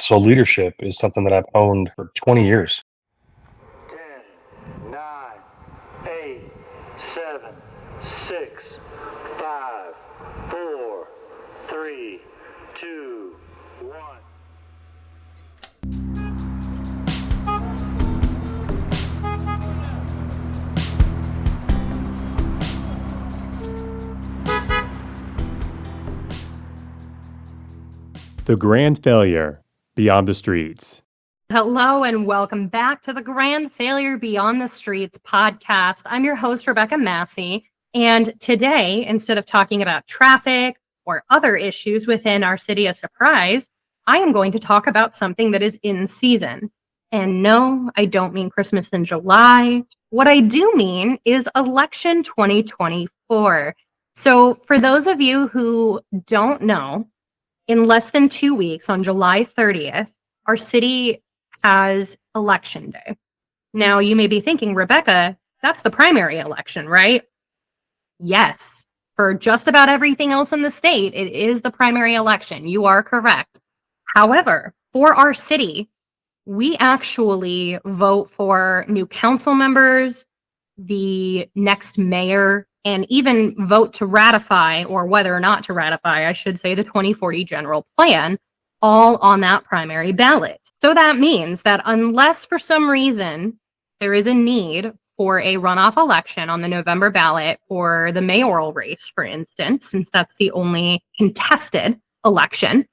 So leadership is something that I've honed for 20 years. 10, 9, 8, 7, 6, 5, 4, 3, 2, 1. The Grand Failure Beyond the Streets. Hello and welcome back to the Grand Failure Beyond the Streets podcast. I'm your host, Rebekah Massie, and today, instead of talking about traffic or other issues within our city of Surprise, I am going to talk about something that is in season. And no, I don't mean Christmas in July. What I do mean is election 2024. So for those of you who don't know, in less than 2 weeks, on July 30th, our city has election day. Now, you may be thinking, Rebekah, that's the primary election, right? Yes. For just about everything else in the state, it is the primary election. You are correct. However, for our city, we actually vote for new council members, the next mayor, and even vote to ratify, or whether or not to ratify, I should say, the 2040 general plan, all on that primary ballot. So that means that unless for some reason there is a need for a runoff election on the November ballot for the mayoral race, for instance, since that's the only contested election,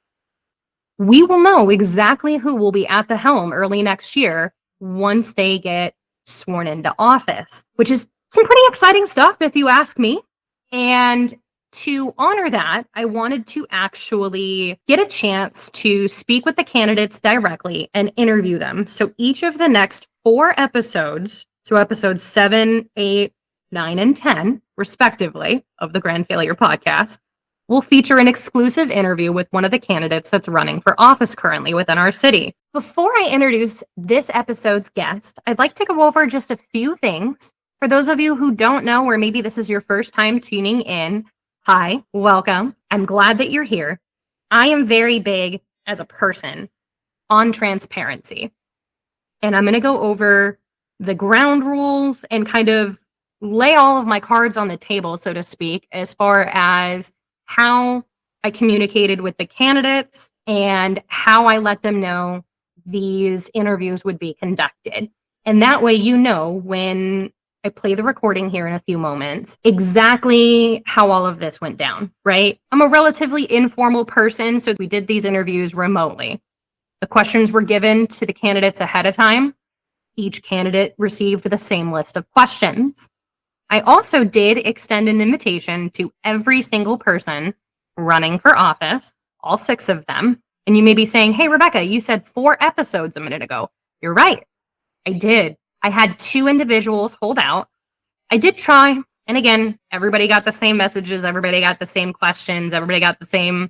we will know exactly who will be at the helm early next year once they get sworn into office, which is some pretty exciting stuff, if you ask me. And to honor that, I wanted to actually get a chance to speak with the candidates directly and interview them. So each of the next 4 episodes, so episodes 7, 8, 9, and 10, respectively, of the Grand Failure podcast, will feature an exclusive interview with one of the candidates that's running for office currently within our city. Before I introduce this episode's guest, I'd like to go over just a few things. For those of you who don't know, or maybe this is your first time tuning in, hi, welcome. I'm glad that you're here. I am very big as a person on transparency. And I'm going to go over the ground rules and kind of lay all of my cards on the table, so to speak, as far as how I communicated with the candidates and how I let them know these interviews would be conducted. And that way, you know, when I play the recording here in a few moments, exactly how all of this went down, right? I'm a relatively informal person, so we did these interviews remotely. The questions were given to the candidates ahead of time. Each candidate received the same list of questions. I also did extend an invitation to every single person running for office, all 6 of them. And you may be saying, hey, Rebekah, you said 4 episodes a minute ago. You're right. I did. I had 2 individuals hold out. I did try. And again, everybody got the same messages. Everybody got the same questions. Everybody got the same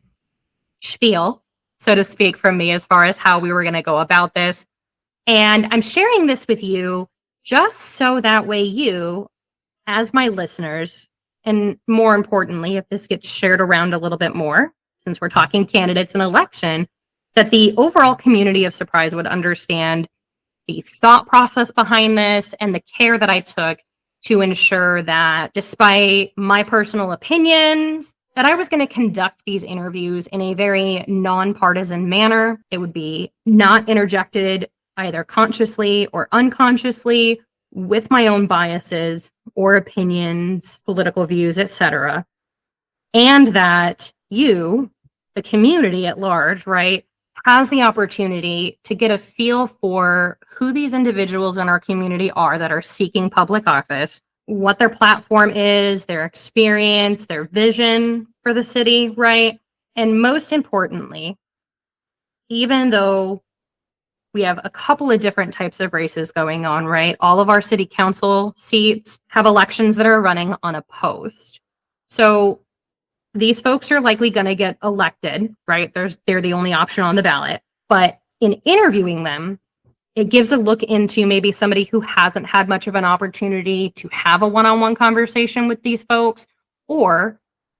spiel, so to speak, from me as far as how we were going to go about this. And I'm sharing this with you just so that way you, as my listeners, and more importantly, if this gets shared around a little bit more, since we're talking candidates and election, that the overall community of Surprise would understand the thought process behind this and the care that I took to ensure that, despite my personal opinions, that I was going to conduct these interviews in a very nonpartisan manner. It would be not interjected either consciously or unconsciously with my own biases or opinions, political views, etc. And that you, the community at large, right, has the opportunity to get a feel for who these individuals in our community are that are seeking public office, what their platform is, their experience, their vision for the city, right? And most importantly, even though we have a couple of different types of races going on, right? All of our city council seats have elections that are running unopposed. So these folks are likely going to get elected, right? They're the only option on the ballot. But in interviewing them, it gives a look into maybe somebody who hasn't had much of an opportunity to have a one-on-one conversation with these folks, or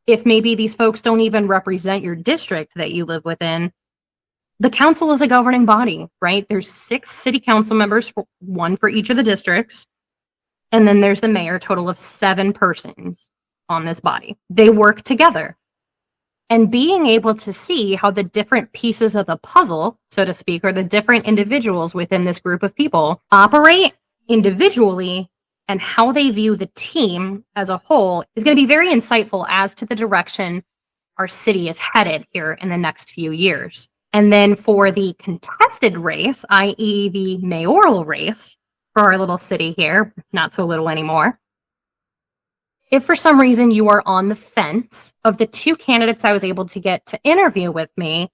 if maybe these folks don't even represent your district that you live within, The council is a governing body, right? There's 6 city council members, one for each of the districts. And then there's the mayor, total of 7 persons on this body. They work together. And being able to see how the different pieces of the puzzle, so to speak, or the different individuals within this group of people operate individually and how they view the team as a whole is going to be very insightful as to the direction our city is headed here in the next few years. And then for the contested race, i.e. the mayoral race for our little city here, not so little anymore, if for some reason you are on the fence of the 2 candidates I was able to get to interview with me,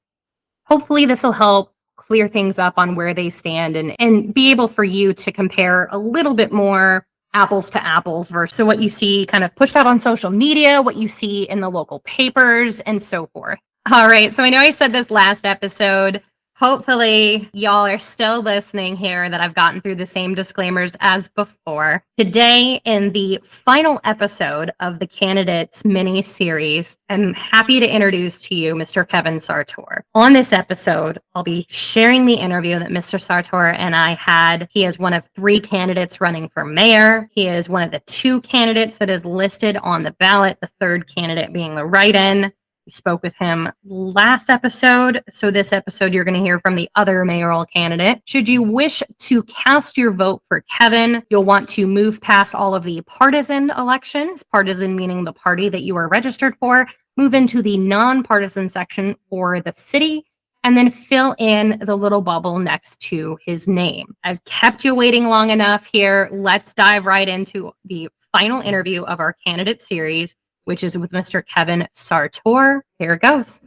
hopefully this will help clear things up on where they stand and be able for you to compare a little bit more apples to apples versus what you see kind of pushed out on social media, what you see in the local papers, and so forth. All right, so I know I said this last episode. Hopefully, y'all are still listening here, that I've gotten through the same disclaimers as before. Today, in the final episode of the Candidates mini-series, I'm happy to introduce to you Mr. Kevin Sartor. On this episode, I'll be sharing the interview that Mr. Sartor and I had. He is one of 3 candidates running for mayor. He is one of the 2 candidates that is listed on the ballot, the 3rd candidate being the write-in. We spoke with him last episode, so this episode you're going to hear from the other mayoral candidate. Should you wish to cast your vote for Kevin, you'll want to move past all of the partisan elections, partisan meaning the party that you are registered for, move into the nonpartisan section for the city, and then fill in the little bubble next to his name. I've kept you waiting long enough here. Let's dive right into the final interview of our candidate series, which is with Mr. Kevin Sartor. Here it goes.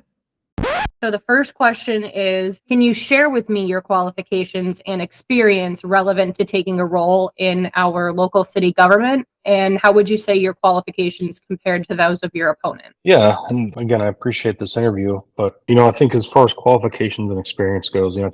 So the first question is, can you share with me your qualifications and experience relevant to taking a role in our local city government? And how would you say your qualifications compared to those of your opponent? Yeah, and again, I appreciate this interview, but I think as far as qualifications and experience goes, I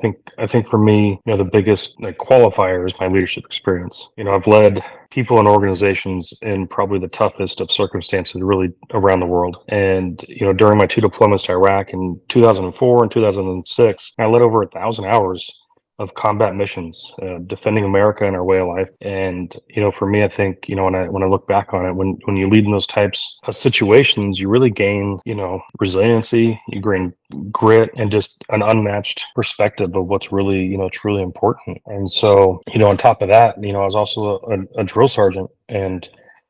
think for me, the biggest qualifier is my leadership experience. I've led people and organizations in probably the toughest of circumstances really around the world. And, during my 2 deployments to Iraq in 2004 and 2006, I led over 1,000 hours of combat missions, defending America and our way of life. And, for me, I think, when I look back on it, when you lead in those types of situations, you really gain, resiliency, you gain grit, and just an unmatched perspective of what's really, truly important. And so, on top of that, I was also a drill sergeant, and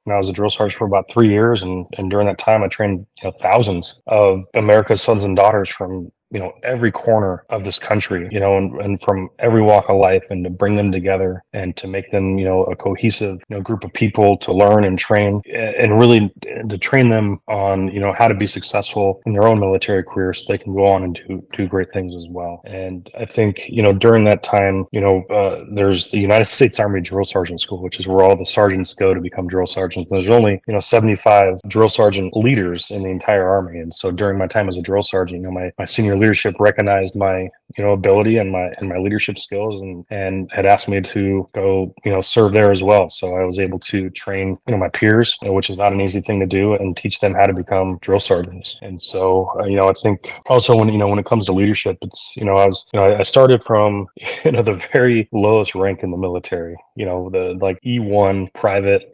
I was a drill sergeant for about 3 years. And during that time, I trained thousands of America's sons and daughters from every corner of this country, and from every walk of life, and to bring them together and to make them, a cohesive, group of people to learn and train, and really to train them on, how to be successful in their own military career so they can go on and do great things as well. And I think, during that time, there's the United States Army Drill Sergeant School, which is where all the sergeants go to become drill sergeants. And there's only, 75 drill sergeant leaders in the entire Army. And so during my time as a drill sergeant, my senior leadership recognized my ability and my leadership skills, and had asked me to go serve there as well. So I was able to train my peers, which is not an easy thing to do, and teach them how to become drill sergeants. And so I think also when it comes to leadership, it's I started from the very lowest rank in the military, the like E1 private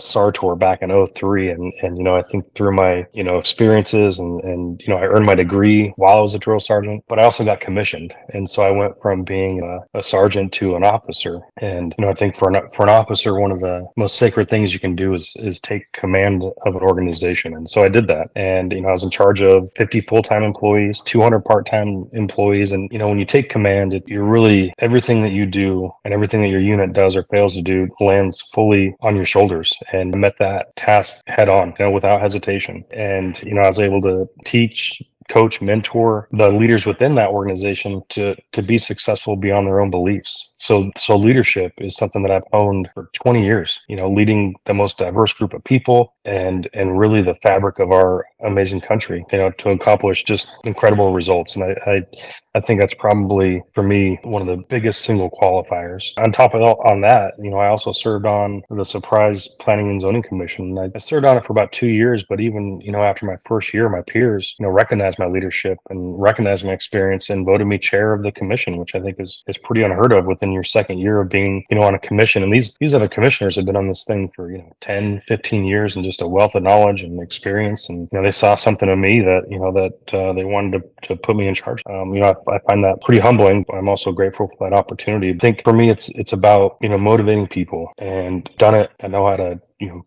Sartor back in 2003, and I think through my experiences and I earned my degree while I was a drill sergeant, but I also got commissioned. And so I went from being a sergeant to an officer. And, I think for an officer, one of the most sacred things you can do is take command of an organization. And so I did that. And, I was in charge of 50 full-time employees, 200 part-time employees. And, when you take command, you're really, everything that you do and everything that your unit does or fails to do lands fully on your shoulders. And I met that task head on, without hesitation. And, I was able to teach, coach, mentor the leaders within that organization to be successful beyond their own beliefs. So leadership is something that I've honed for 20 years, leading the most diverse group of people and really the fabric of our amazing country, to accomplish just incredible results. And I think that's probably, for me, one of the biggest single qualifiers. On top of on that, I also served on the Surprise Planning and Zoning Commission. I served on it for about 2 years, but even, after my first year, my peers, recognized my leadership and recognized my experience and voted me chair of the commission, which I think is pretty unheard of within your second year of being, on a commission. And these other commissioners have been on this thing for, 10, 15 years and just a wealth of knowledge and experience. And, they saw something in me that, they wanted to put me in charge. I find that pretty humbling, but I'm also grateful for that opportunity. I think for me, it's about, motivating people, and done it. I know how to,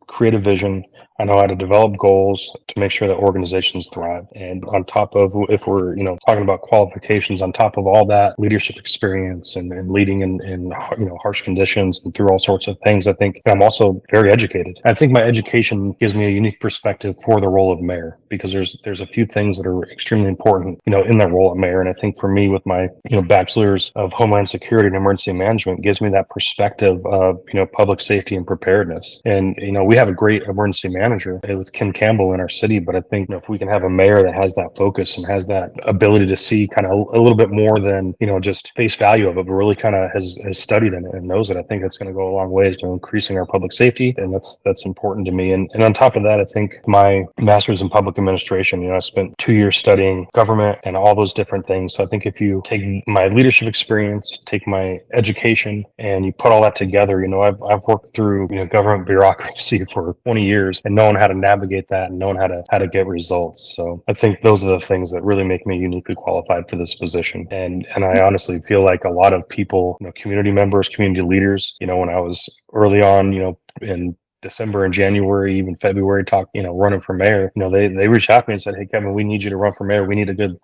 create a vision. I know how to develop goals to make sure that organizations thrive. And on top of, if we're, talking about qualifications, on top of all that leadership experience and leading in harsh conditions and through all sorts of things, I think I'm also very educated. I think my education gives me a unique perspective for the role of mayor, because there's a few things that are extremely important, in that role of mayor. And I think for me, with my, bachelor's of Homeland Security and Emergency Management, gives me that perspective of, public safety and preparedness. And, we have a great emergency manager with Kim Campbell in our city, but I think if we can have a mayor that has that focus and has that ability to see kind of a little bit more than, just face value of it, but really kind of has studied it and knows it, I think it's going to go a long ways to increasing our public safety. And that's important to me. And on top of that, I think my master's in public administration, I spent 2 years studying government and all those different things. So I think if you take my leadership experience, take my education, and you put all that together, I've worked through, government bureaucracy for 20 years and knowing how to navigate that and knowing how to get results. So I think those are the things that really make me uniquely qualified for this position. And I honestly feel like a lot of people, community members, community leaders, when I was early on, in December and January, even February, running for mayor, they reached out to me and said, "Hey, Kevin, we need you to run for mayor. We need a good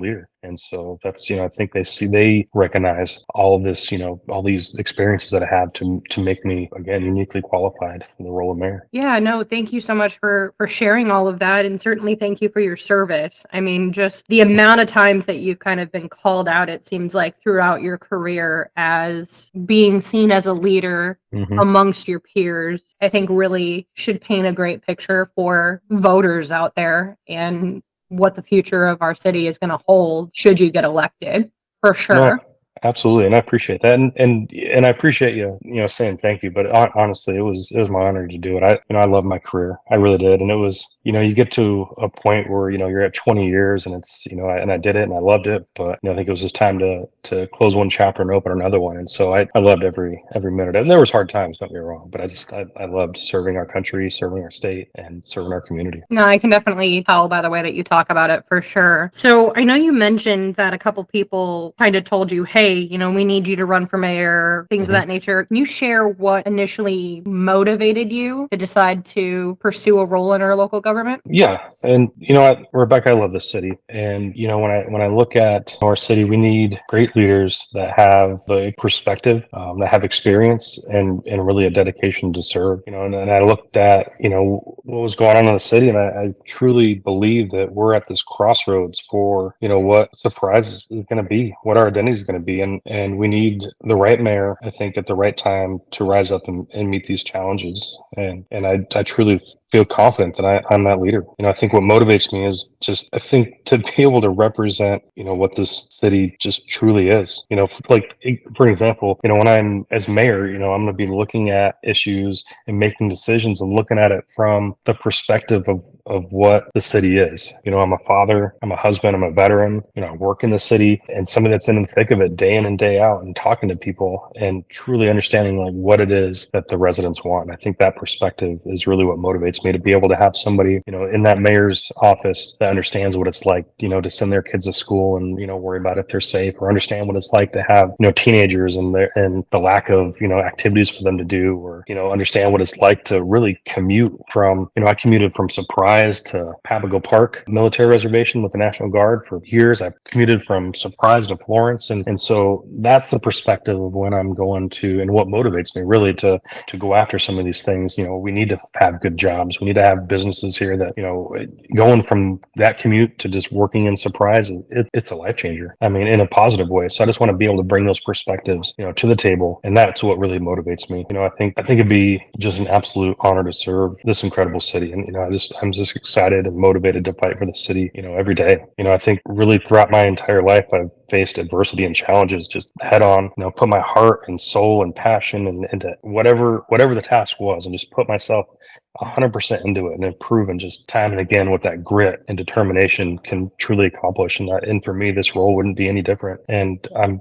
leader." And so that's, I think they recognize all of this, all these experiences that I have to make me, again, uniquely qualified for the role of mayor. Yeah, no, thank you so much for sharing all of that. And certainly thank you for your service. I mean, just the amount of times that you've kind of been called out, it seems like, throughout your career as being seen as a leader amongst your peers, I think really should paint a great picture for voters out there and what the future of our city is going to hold should you get elected, for sure. No, absolutely, and I appreciate that, and I appreciate you, saying thank you. But honestly, it was my honor to do it. I love my career, I really did, and it was, you get to a point where you're at 20 years, and it's, and I did it, and I loved it. But I think it was just time to close one chapter and open another one. And so I loved every minute. And there was hard times, don't get me wrong, but I loved serving our country, serving our state, and serving our community. No, I can definitely tell by the way that you talk about it, for sure. So I know you mentioned that a couple people kind of told you, hey, we need you to run for mayor, things of that nature. Can you share what initially motivated you to decide to pursue a role in our local government? Yeah. And Rebekah, I love this city. And when I look at our city, we need great leaders that have the perspective, that have experience and really a dedication to serve. And I looked at what was going on in the city, and I truly believe that we're at this crossroads for what Surprise is going to be, what our identity is going to be. And we need the right mayor, I think, at the right time to rise up and meet these challenges. And I truly feel confident that I'm that leader. I think what motivates me is just, I think, to be able to represent, what this city just truly is. Like, for example, when I'm as mayor, I'm going to be looking at issues and making decisions and looking at it from the perspective of what the city is. I'm a father, I'm a husband, I'm a veteran, I work in the city, and somebody that's in the thick of it day in and day out and talking to people and truly understanding like what it is that the residents want. And I think that perspective is really what motivates me, to be able to have somebody, in that mayor's office that understands what it's like, to send their kids to school and, worry about if they're safe, or understand what it's like to have, teenagers and the lack of, activities for them to do, or, understand what it's like to really commute from, I commuted from Surprise to Papago Park Military Reservation with the National Guard for years. I've commuted from Surprise to Florence. And so so that's the perspective of when I'm going to, and what motivates me really to go after some of these things. We need to have good jobs. We need to have businesses here that, going from that commute to just working in Surprise, it's a life changer. I mean, in a positive way. So I just want to be able to bring those perspectives, to the table. And that's what really motivates me. I think it'd be just an absolute honor to serve this incredible city. And, I'm just excited and motivated to fight for the city, every day. I think really throughout my entire life, I've faced adversity and challenges just head on, put my heart and soul and passion into whatever the task was, and just put myself 100% into it, and have proven just time and again what that grit and determination can truly accomplish. And for me, this role wouldn't be any different. And I'm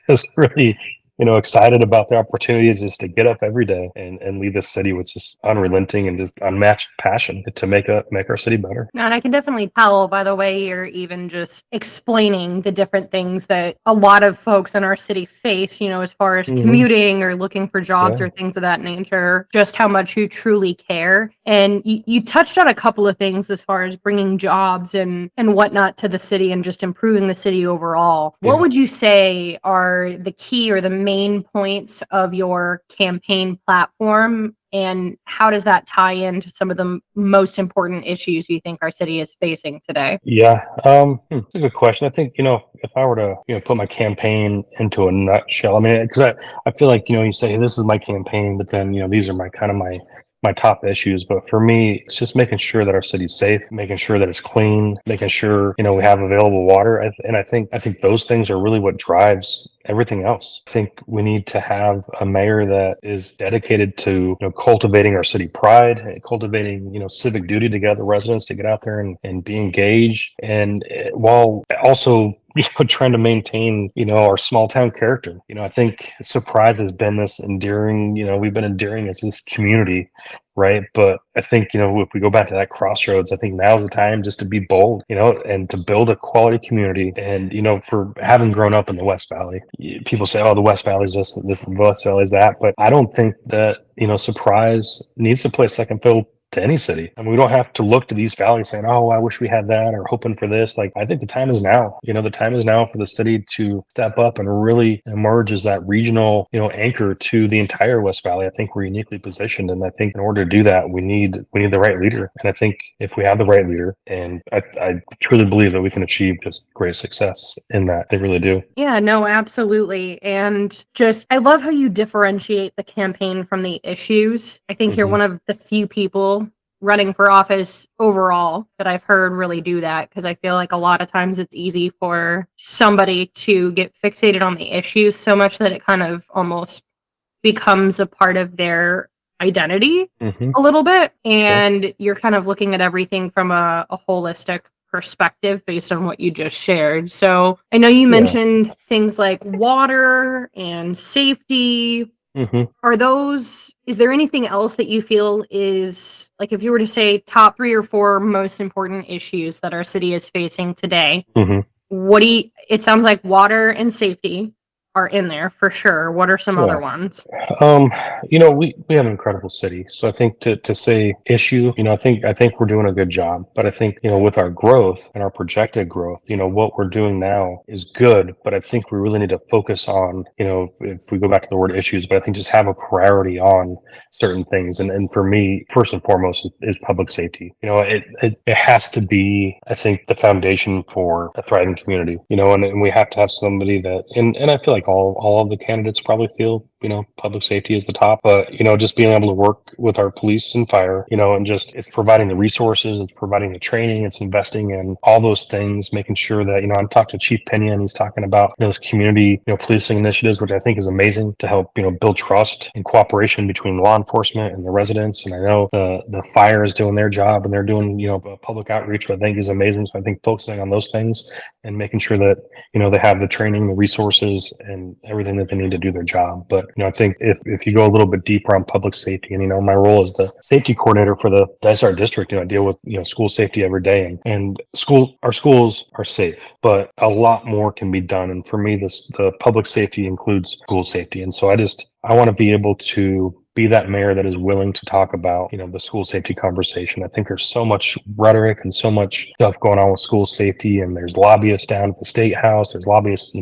just really, excited about the opportunity just to get up every day and lead this city with just unrelenting and just unmatched passion to make our city better. And I can definitely tell by the way you're even just explaining the different things that a lot of folks in our city face, as far as commuting or looking for jobs or things of that nature, just how much you truly care. And you touched on a couple of things as far as bringing jobs and whatnot to the city and just improving the city overall. What would you say are the key or the main points of your campaign platform, and how does that tie into some of the most important issues you think our city is facing today? Yeah, it's a good question. I think, if I were to, put my campaign into a nutshell, I mean, because I feel like, you say, hey, this is my campaign, but then, these are my top issues. But for me, it's just making sure that our city's safe, making sure that it's clean, making sure, we have available water. And I think those things are really what drives everything else. I think we need to have a mayor that is dedicated to, cultivating our city pride, and cultivating, civic duty to get other residents to get out there and be engaged. And while also, trying to maintain, our small town character. I think Surprise has been this endearing, we've been endearing as this community, right? But I think, if we go back to that crossroads, I think now's the time just to be bold, and to build a quality community. And, for having grown up in the West Valley, people say, oh, the West Valley is this, the West Valley is that. But I don't think that, Surprise needs to play second fiddle to any city. I mean, we don't have to look to these valleys saying, oh, I wish we had that, or hoping for this. Like, I think the time is now. The time is now for the city to step up and really emerge as that regional, anchor to the entire West Valley. I think we're uniquely positioned. And I think in order to do that, we need the right leader. And I think if we have the right leader, and I truly believe that we can achieve just great success in that. I really do. Yeah, no, absolutely. And just, I love how you differentiate the campaign from the issues. I think you're one of the few people running for office overall that I've heard really do that, because I feel like a lot of times it's easy for somebody to get fixated on the issues so much that it kind of almost becomes a part of their identity a little bit. And you're kind of looking at everything from a holistic perspective based on what you just shared. So I know you mentioned things like water and safety. Is there anything else that you feel is, like, if you were to say top 3 or 4 most important issues that our city is facing today, it sounds like water and safety are in there for sure. What are some other ones? We have an incredible city. So I think to say issue, I think we're doing a good job. But I think, with our growth and our projected growth, what we're doing now is good. But I think we really need to focus on, if we go back to the word issues, but I think just have a priority on certain things. And for me, first and foremost is public safety. It has to be, I think, the foundation for a thriving community, and we have to have somebody that, and I feel like all of the candidates probably feel, public safety is the top, but, just being able to work with our police and fire, and just, it's providing the resources, it's providing the training, it's investing in all those things, making sure that, I'm talking to Chief Pena, and he's talking about, those community, policing initiatives, which I think is amazing to help, build trust and cooperation between law enforcement and the residents. And I know the fire is doing their job, and they're doing, public outreach, which I think is amazing. So I think focusing on those things and making sure that, they have the training, the resources, and everything that they need to do their job. But, I think if you go a little bit deeper on public safety, and, my role is the safety coordinator for the Dysart district, I deal with, school safety every day, and our schools are safe, but a lot more can be done. And for me, the public safety includes school safety. And so I want to be able to be that mayor that is willing to talk about, the school safety conversation. I think there's so much rhetoric and so much stuff going on with school safety, and there's lobbyists down at the state house. There's lobbyists,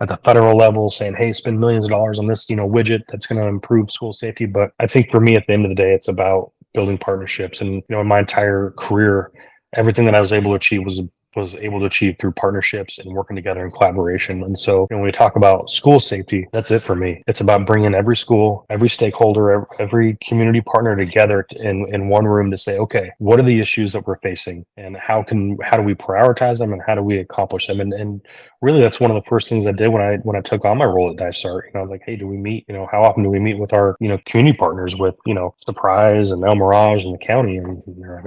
at the federal level saying, hey, spend millions of dollars on this, widget that's going to improve school safety. But I think for me, at the end of the day, it's about building partnerships. And, in my entire career, everything that I was able to achieve was able to achieve through partnerships and working together in collaboration. And so when we talk about school safety, that's it for me. It's about bringing every school, every stakeholder, every community partner together in one room to say, okay, what are the issues that we're facing, and how do we prioritize them, and how do we accomplish them? And really, that's one of the first things I did when I took on my role at Dysart. I was like, hey, do we meet? How often do we meet with our community partners, with Surprise and El Mirage and the county? And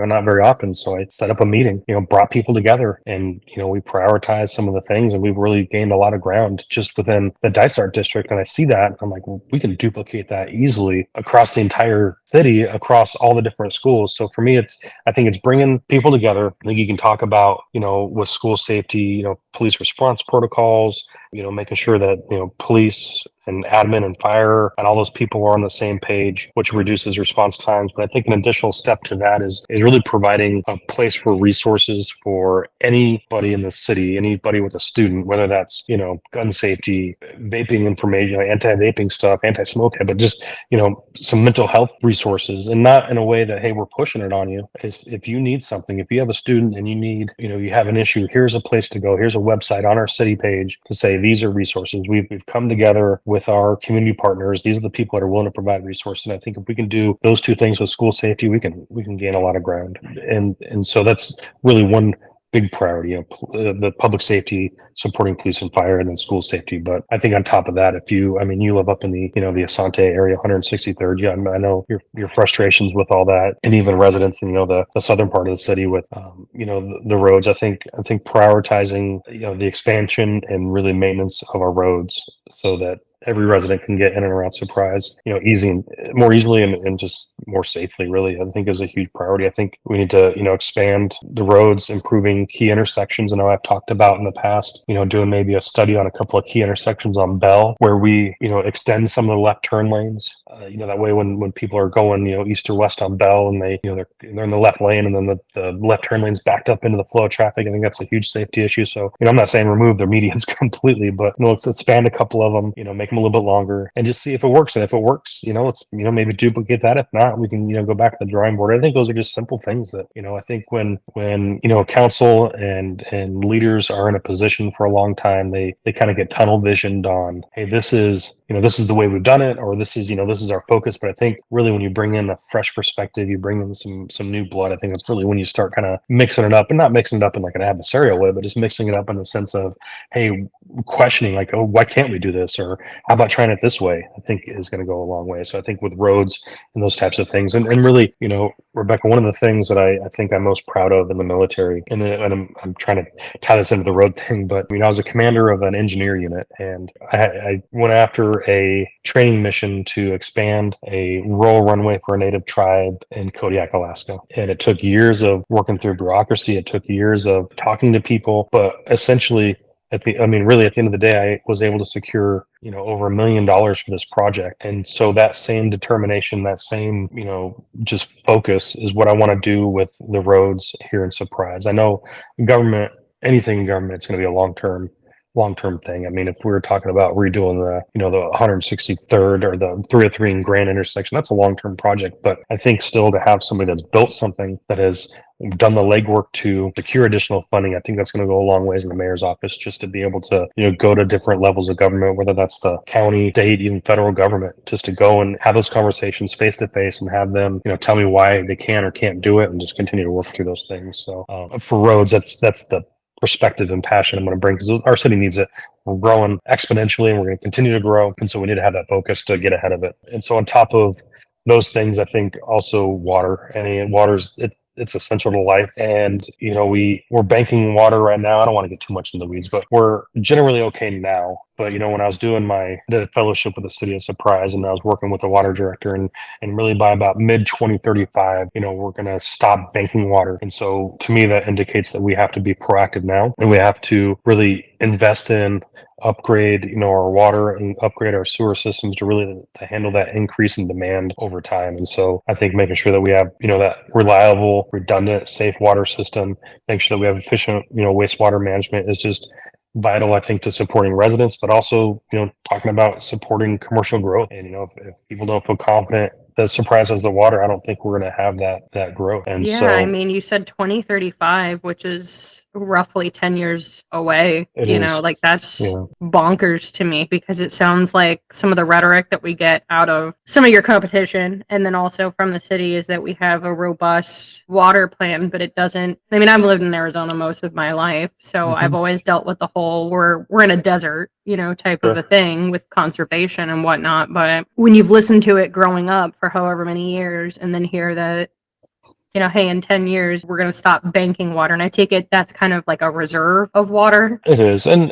not very often. So I set up a meeting, brought people together, and we prioritized some of the things, and we've really gained a lot of ground just within the Dysart district. And I see that, and I'm like, well, we can duplicate that easily across the entire city, across all the different schools. So for me, I think it's bringing people together. I think you can talk about with school safety, police response protocols, making sure that police and admin and fire and all those people are on the same page, which reduces response times. But I think an additional step to that is really providing a place for resources for anybody in the city, anybody with a student, whether that's, gun safety, vaping information, anti-vaping stuff, anti-smoke, but just, some mental health resources, and not in a way that, hey, we're pushing it on you. If you need something, if you have a student and you need, you have an issue, here's a place to go. Here's a website on our city page to say, these are resources. We've come together with our community partners. These are the people that are willing to provide resources. And I think if we can do those two things with school safety, we can gain a lot of ground. And so that's really one big priority, the public safety, supporting police and fire, and then school safety. But I think on top of that, you live up in the, the Asante area, 163rd. Yeah, I know your frustrations with all that, and even residents in, the southern part of the city with, the roads. I think prioritizing, the expansion and really maintenance of our roads so that every resident can get in and around Surprise, more easily and just more safely, really, I think is a huge priority. I think we need to, expand the roads, improving key intersections. I know I've talked about in the past, doing maybe a study on a couple of key intersections on Bell, where we, extend some of the left turn lanes. That way when people are going, east or west on Bell, and they, they're in the left lane, and then the left turn lane's backed up into the flow of traffic. I think that's a huge safety issue. So, I'm not saying remove the medians completely, but let's expand a couple of them, make them a little bit longer, and just see if it works. And if it works, let's maybe duplicate that. If not, we can go back to the drawing board. I think those are just simple things that I think when council and leaders are in a position for a long time, they kind of get tunnel visioned on, hey, this is the way we've done it, or this is our focus. But I think really when you bring in a fresh perspective, you bring in some new blood, I think that's really when you start kind of mixing it up, and not mixing it up in like an adversarial way, but just mixing it up in the sense of, hey, questioning, like, oh, why can't we do this, or how about trying it this way, I think is going to go a long way. So I think with roads and those types of things, and really, Rebekah, one of the things that I think I'm most proud of in the military, and I'm trying to tie this into the road thing, but I was a commander of an engineer unit, and I went after a training mission to expand a rural runway for a native tribe in Kodiak, Alaska. And it took years of working through bureaucracy. It took years of talking to people, but essentially really at the end of the day, I was able to secure, over $1 million for this project. And so that same determination, that same, just focus is what I want to do with the roads here in Surprise. I know anything in government, it's going to be a long-term thing. If we were talking about redoing the 163rd or the 303 and Grand intersection, that's a long-term project. But I think still to have somebody that's built something, that has done the legwork to secure additional funding, I think that's going to go a long ways in the mayor's office, just to be able to, go to different levels of government, whether that's the county, state, even federal government, just to go and have those conversations face to face and have them, tell me why they can or can't do it, and just continue to work through those things. So for roads, that's the perspective and passion I'm going to bring, because our city needs it. We're growing exponentially, and we're going to continue to grow, and so we need to have that focus to get ahead of it. And so on top of those things, I think also water. Water's it's essential to life, and we're banking water right now. I don't want to get too much in the weeds, but we're generally okay now. But when I was did a fellowship with the city of Surprise, and I was working with the water director, and really by about mid 2035, we're going to stop banking water. And so to me, that indicates that we have to be proactive now, and we have to really invest in, upgrade our water, and upgrade our sewer systems to handle that increase in demand over time. And so I think making sure that we have that reliable, redundant, safe water system, make sure that we have efficient wastewater management is just vital, I think, to supporting residents, but also, talking about supporting commercial growth. And, if people don't feel confident that Surprise has the water, I don't think we're going to have that growth. And Yeah, I so mean, you said 2035, which is roughly 10 years away. it is, Like that's yeah. bonkers to me because it sounds like some of the rhetoric that we get out of some of your competition and then also from the city is that we have a robust water plan, but it doesn't. I mean, I've lived in Arizona most of my life, so I've Mhm. always dealt with the whole we're in a desert, type of Sure. a thing with conservation and whatnot. But when you've listened to it growing up for however many years and then hear that hey, in 10 years, we're going to stop banking water. And I take it that's kind of like a reserve of water. It is. And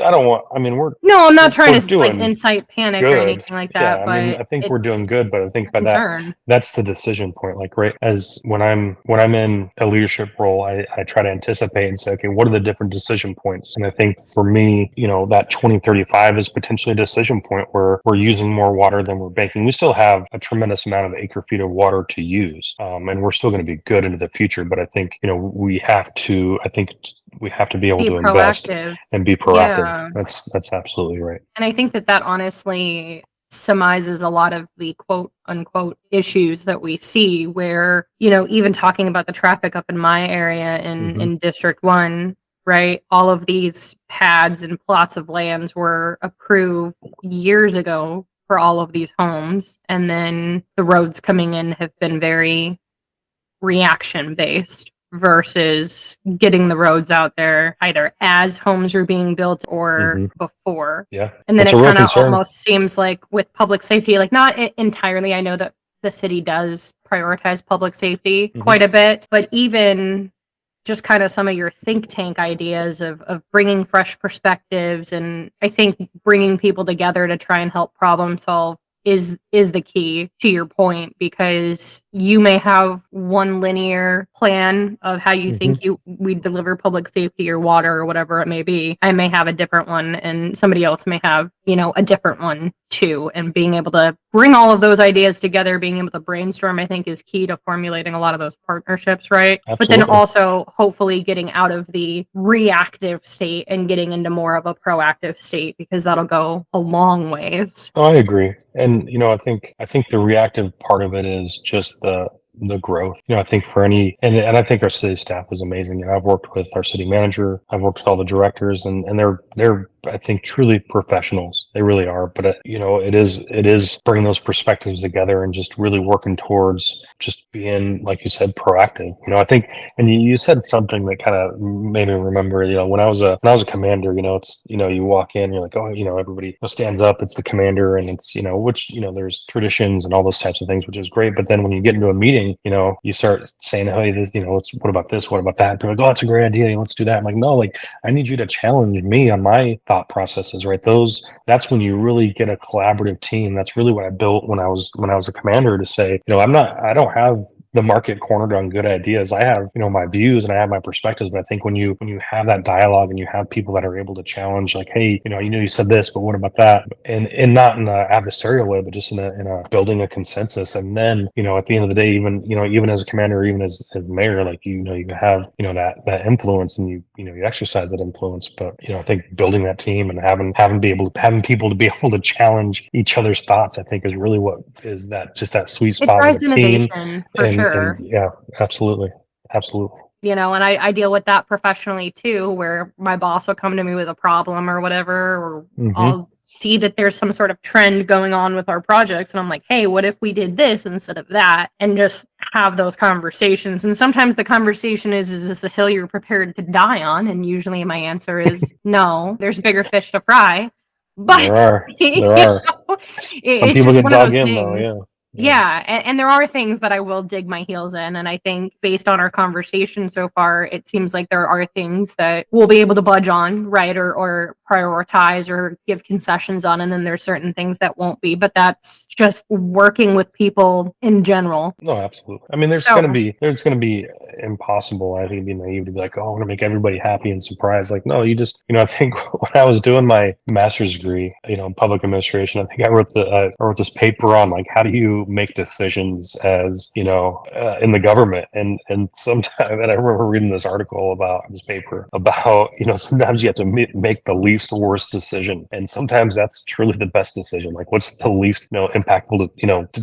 I don't want, I mean, No, I'm not trying we're to like doing incite panic or good. anything like Yeah, that, I mean, but I think we're doing it's good, but I think a by concern. that's the decision point. Like, right, as when I'm in a leadership role, I try to anticipate and say, okay, what are the different decision points? And I think for me, that 2035 is potentially a decision point where we're using more water than we're banking. We still have a tremendous amount of acre feet of water to use, and we're still going to be good into the future. But I think I think we have to be able Be to invest proactive. and be proactive. Yeah. That's absolutely right. And I think that honestly surmises a lot of the quote unquote issues that we see where, even talking about the traffic up in my area Mhm. in District 1, right? All of these pads and plots of lands were approved years ago for all of these homes. And then the roads coming in have been very reaction based versus getting the roads out there either as homes are being built or Mhm. before. Yeah, And then that's a it real kind of concern. almost seems like with public safety, like not entirely. I know that the city does prioritize public safety Mhm. quite a bit, but even just kind of some of your think tank ideas of bringing fresh perspectives. And I think bringing people together to try and help problem solve is the key to your point because you may have one linear plan of how you think Mhm. we deliver public safety or water or whatever it may be. I may have a different one and somebody else may have a different one too, and being able to bring all of those ideas together, being able to brainstorm, I think is key to formulating a lot of those partnerships, right? But then Absolutely. also hopefully getting out of the reactive state and getting into more of a proactive state because that'll go a long ways. Oh, I agree. And I think the reactive part of it is just the growth. I think for any and I think our city staff is amazing. I've worked with our city manager, I've worked with all the directors and they're I think truly professionals. They really are. But it is bringing those perspectives together and just really working towards just being, like you said, proactive. I think, and you said something that kind of made me remember. When I was a commander, it's you walk in, you're like, oh, everybody stands up. It's the commander, and it's which there's traditions and all those types of things, which is great. But then when you get into a meeting, you start saying, hey, this, what about this? What about that? They're like, oh, that's a great idea. Let's do that. I'm like, no, like I need you to challenge me on my thought processes, right? That's when you really get a collaborative team. That's really what I built when I was a commander to say, I don't have the market cornered on good ideas. I have, my views and I have my perspectives, but I think when you have that dialogue and you have people that are able to challenge, like, hey, you said this, but what about that? And not in an adversarial way, but just in a building a consensus. And then, at the end of the day, even as a commander, or even as mayor, like, you have, that influence and you exercise that influence. But, I think building that team and having people to be able to challenge each other's thoughts, I think is really what is that sweet It spot with drives a team. innovation for And sure. yeah, absolutely. Absolutely. And I deal with that professionally too, where my boss will come to me with a problem or whatever, or Hmm. I'll see that there's some sort of trend going on with our projects. And I'm like, hey, what if we did this instead of that? And just have those conversations. And sometimes the conversation is this a hill you're prepared to die on? And usually my answer is no, there's bigger fish to fry. But There are. you There are. Some it's people just get one of dug those in though, things. yeah. Yeah. Yeah, and there are things that I will dig my heels in, and I think based on our conversation so far, it seems like there are things that we'll be able to budge on, right, or prioritize or give concessions on, and then there's certain things that won't be. But that's just working with people in general. No, absolutely. I mean, there's So- gonna be impossible. I think it'd be naive to be like, oh, I want to make everybody happy and surprised. Like, no, you just, I think when I was doing my master's degree, in public administration, I think I wrote this paper on like how do you make decisions as in the government, and sometimes, and I remember reading this article about this paper about sometimes you have to make the least worst decision, and sometimes that's truly the best decision. Like, what's the least impactful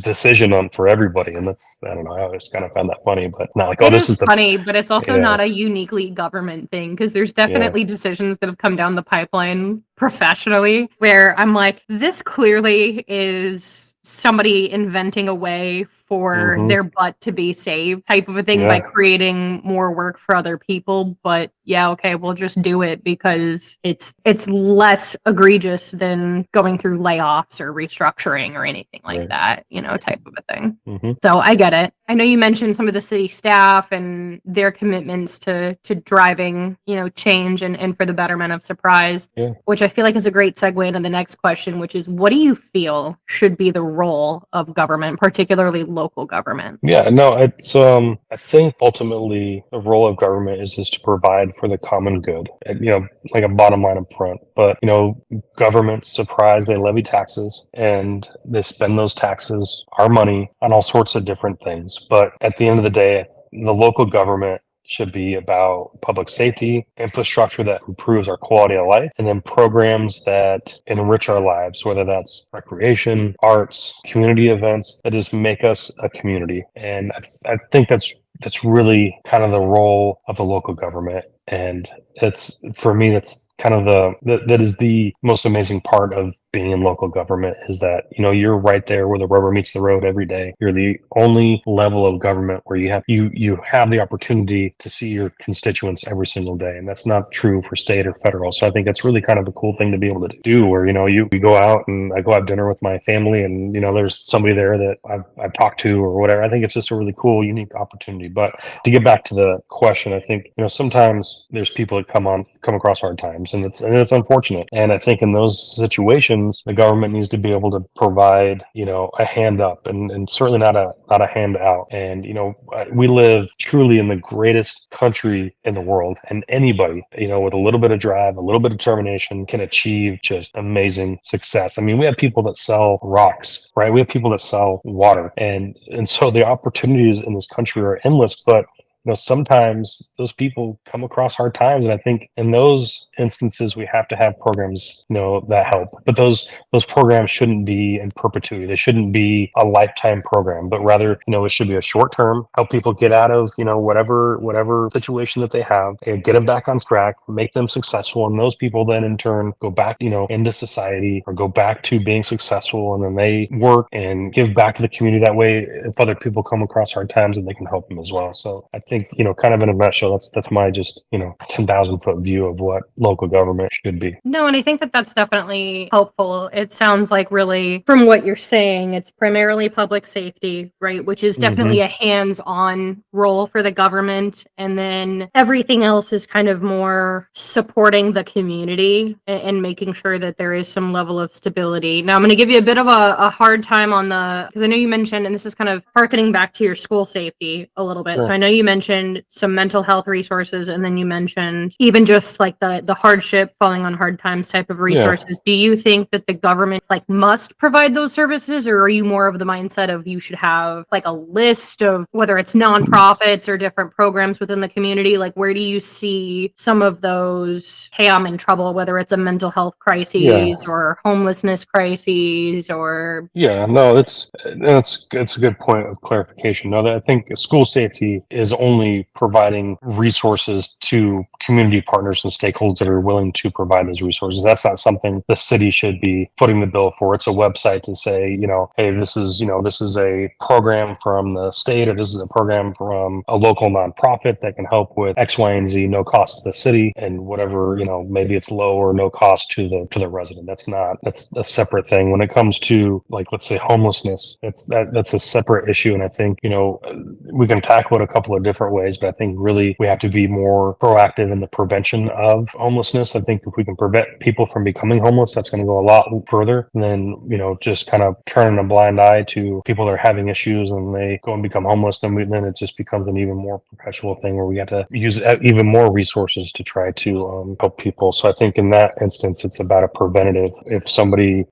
decision on for everybody, and that's, I don't know, I just kind of found that funny, but not like, oh, this is funny, but it's also not a uniquely government thing, because there's definitely decisions that have come down the pipeline professionally where I'm like, this clearly is somebody inventing a way for their butt to be saved type of a thing by creating more work for other people. But okay, we'll just do it because it's less egregious than going through layoffs or restructuring or anything like that, type of a thing. So I get it. I know you mentioned some of the city staff and their commitments to driving, change and for the betterment of Surprise, which I feel like is a great segue into the next question, which is, what do you feel should be the role of government, particularly local government? Yeah, no, it's I think ultimately the role of government is just to provide for the common good, and, like a bottom line up front. But government, Surprise, they levy taxes and they spend those taxes, our money, on all sorts of different things. But at the end of the day, the local government should be about public safety, infrastructure that improves our quality of life, and then programs that enrich our lives, whether that's recreation, arts, community events that just make us a community. And I think that's really kind of the role of the local government. And it's, for me, that's kind of that is the most amazing part of being in local government, is that you're right there where the rubber meets the road every day. You're the only level of government where you have the opportunity to see your constituents every single day, and that's not true for state or federal. So I think that's really kind of a cool thing to be able to do, where you go out, and I go have dinner with my family, and there's somebody there that I've talked to or whatever. I think it's just a really cool, unique opportunity. But to get back to the question, I think sometimes there's people that come across hard times, and it's unfortunate. And I think in those situations, the government needs to be able to provide, a hand up, and certainly not a hand out. And we live truly in the greatest country in the world, and anybody, with a little bit of drive, a little bit of determination, can achieve just amazing success. I mean, we have people that sell rocks, right? We have people that sell water, and so the opportunities in this country are endless. But sometimes those people come across hard times, and I think in those instances we have to have programs that help. But those programs shouldn't be in perpetuity. They shouldn't be a lifetime program, but rather it should be a short term, help people get out of whatever situation that they have, and get them back on track, make them successful, and those people then in turn go back into society, or go back to being successful, and then they work and give back to the community. That way, if other people come across hard times, and they can help them as well. So I think kind of in a nutshell, that's my just 10,000 foot view of what local government should be. No, and I think that's definitely helpful. It sounds like, really, from what you're saying, it's primarily public safety, right? Which is definitely a hands-on role for the government, and then everything else is kind of more supporting the community and making sure that there is some level of stability. Now, I'm going to give you a bit of a hard time on because I know you mentioned, and this is kind of harkening back to your school safety a little bit. Sure. So I know you mentioned some mental health resources, and then you mentioned even just like the hardship, falling on hard times type of resources. Do you think that the government must provide those services, or are you more of the mindset of you should have a list of whether it's nonprofits or different programs within the community? Where do you see some of those, hey, I'm in trouble, whether it's a mental health crisis or homelessness crises, or no, it's a good point of clarification. No, I think school safety is only providing resources to community partners and stakeholders that are willing to provide those resources. That's not something the city should be footing the bill for. It's a website to say, hey, this is a program from the state, or this is a program from a local nonprofit that can help with X, Y, and Z, no cost to the city, and whatever, maybe it's low or no cost to the resident. That's a separate thing. When it comes to let's say homelessness, that's a separate issue. And I think, we can tackle it a couple of different different ways, but I think really we have to be more proactive in the prevention of homelessness. I think if we can prevent people from becoming homeless, that's going to go a lot further than, just kind of turning a blind eye to people that are having issues and they go and become homeless. Then it just becomes an even more perpetual thing where we have to use even more resources to try to help people. So I think in that instance, it's about a preventative. If somebody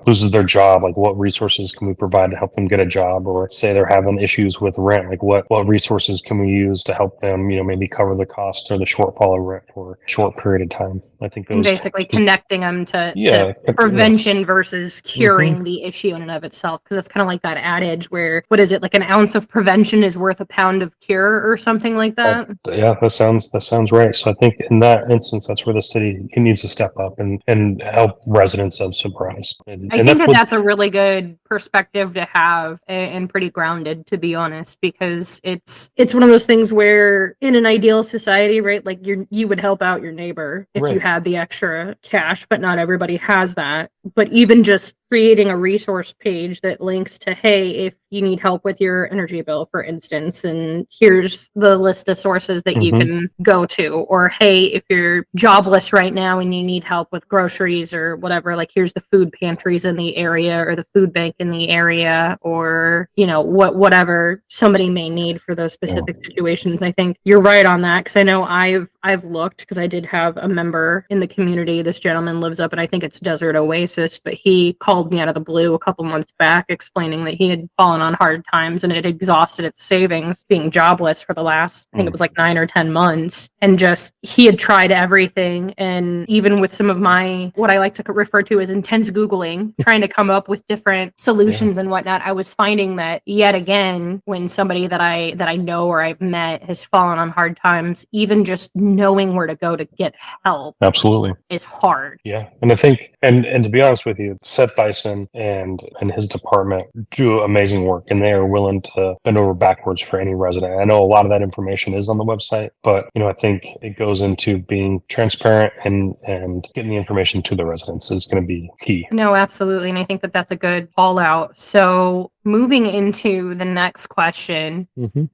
loses their job, like what resources can we provide to help them get a job? Or say they're having issues with rent, like what resources can we use to help them, maybe cover the cost or the shortfall of rent for a short period of time. I think And those basically connecting them to yes. prevention versus curing the issue in and of itself. Because it's kind of like that adage where, what is it, like an ounce of prevention is worth a pound of cure or something like that? Yeah, that sounds right. So I think in that instance, that's where the city needs to step up and help residents of Surprise. I think that's a really good perspective to have and pretty grounded, to be honest, because it's one of those things where in an ideal society, right, like you would help out your neighbor if you had the extra cash, but not everybody has that. But even just creating a resource page that links to, hey, if you need help with your energy bill, for instance, and here's the list of sources that you can go to, or hey, if you're jobless right now and you need help with groceries or whatever, like here's the food pantries in the area or the food bank in the area, or whatever somebody may need for those specific situations. I think you're right on that, because I know I've looked, because I did have a member in the community. This gentleman lives up, and I think it's Desert Oasis, but he called me out of the blue a couple months back explaining that he had fallen on hard times and it exhausted its savings being jobless for the last, I think it was like 9 or 10 months. And just, he had tried everything. And even with some of my, what I like to refer to as intense Googling, trying to come up with different solutions and whatnot, I was finding that yet again, when somebody that I know or I've met has fallen on hard times, even just knowing where to go to get help absolutely is hard. Yeah. And I think, and to be honest with you, Seth Bison and his department do amazing work, and they are willing to bend over backwards for any resident. I know a lot of that information is on the website, but I think it goes into being transparent and getting the information to the residents is going to be key. No, absolutely. And I think that that's a good call out. So moving into the next question,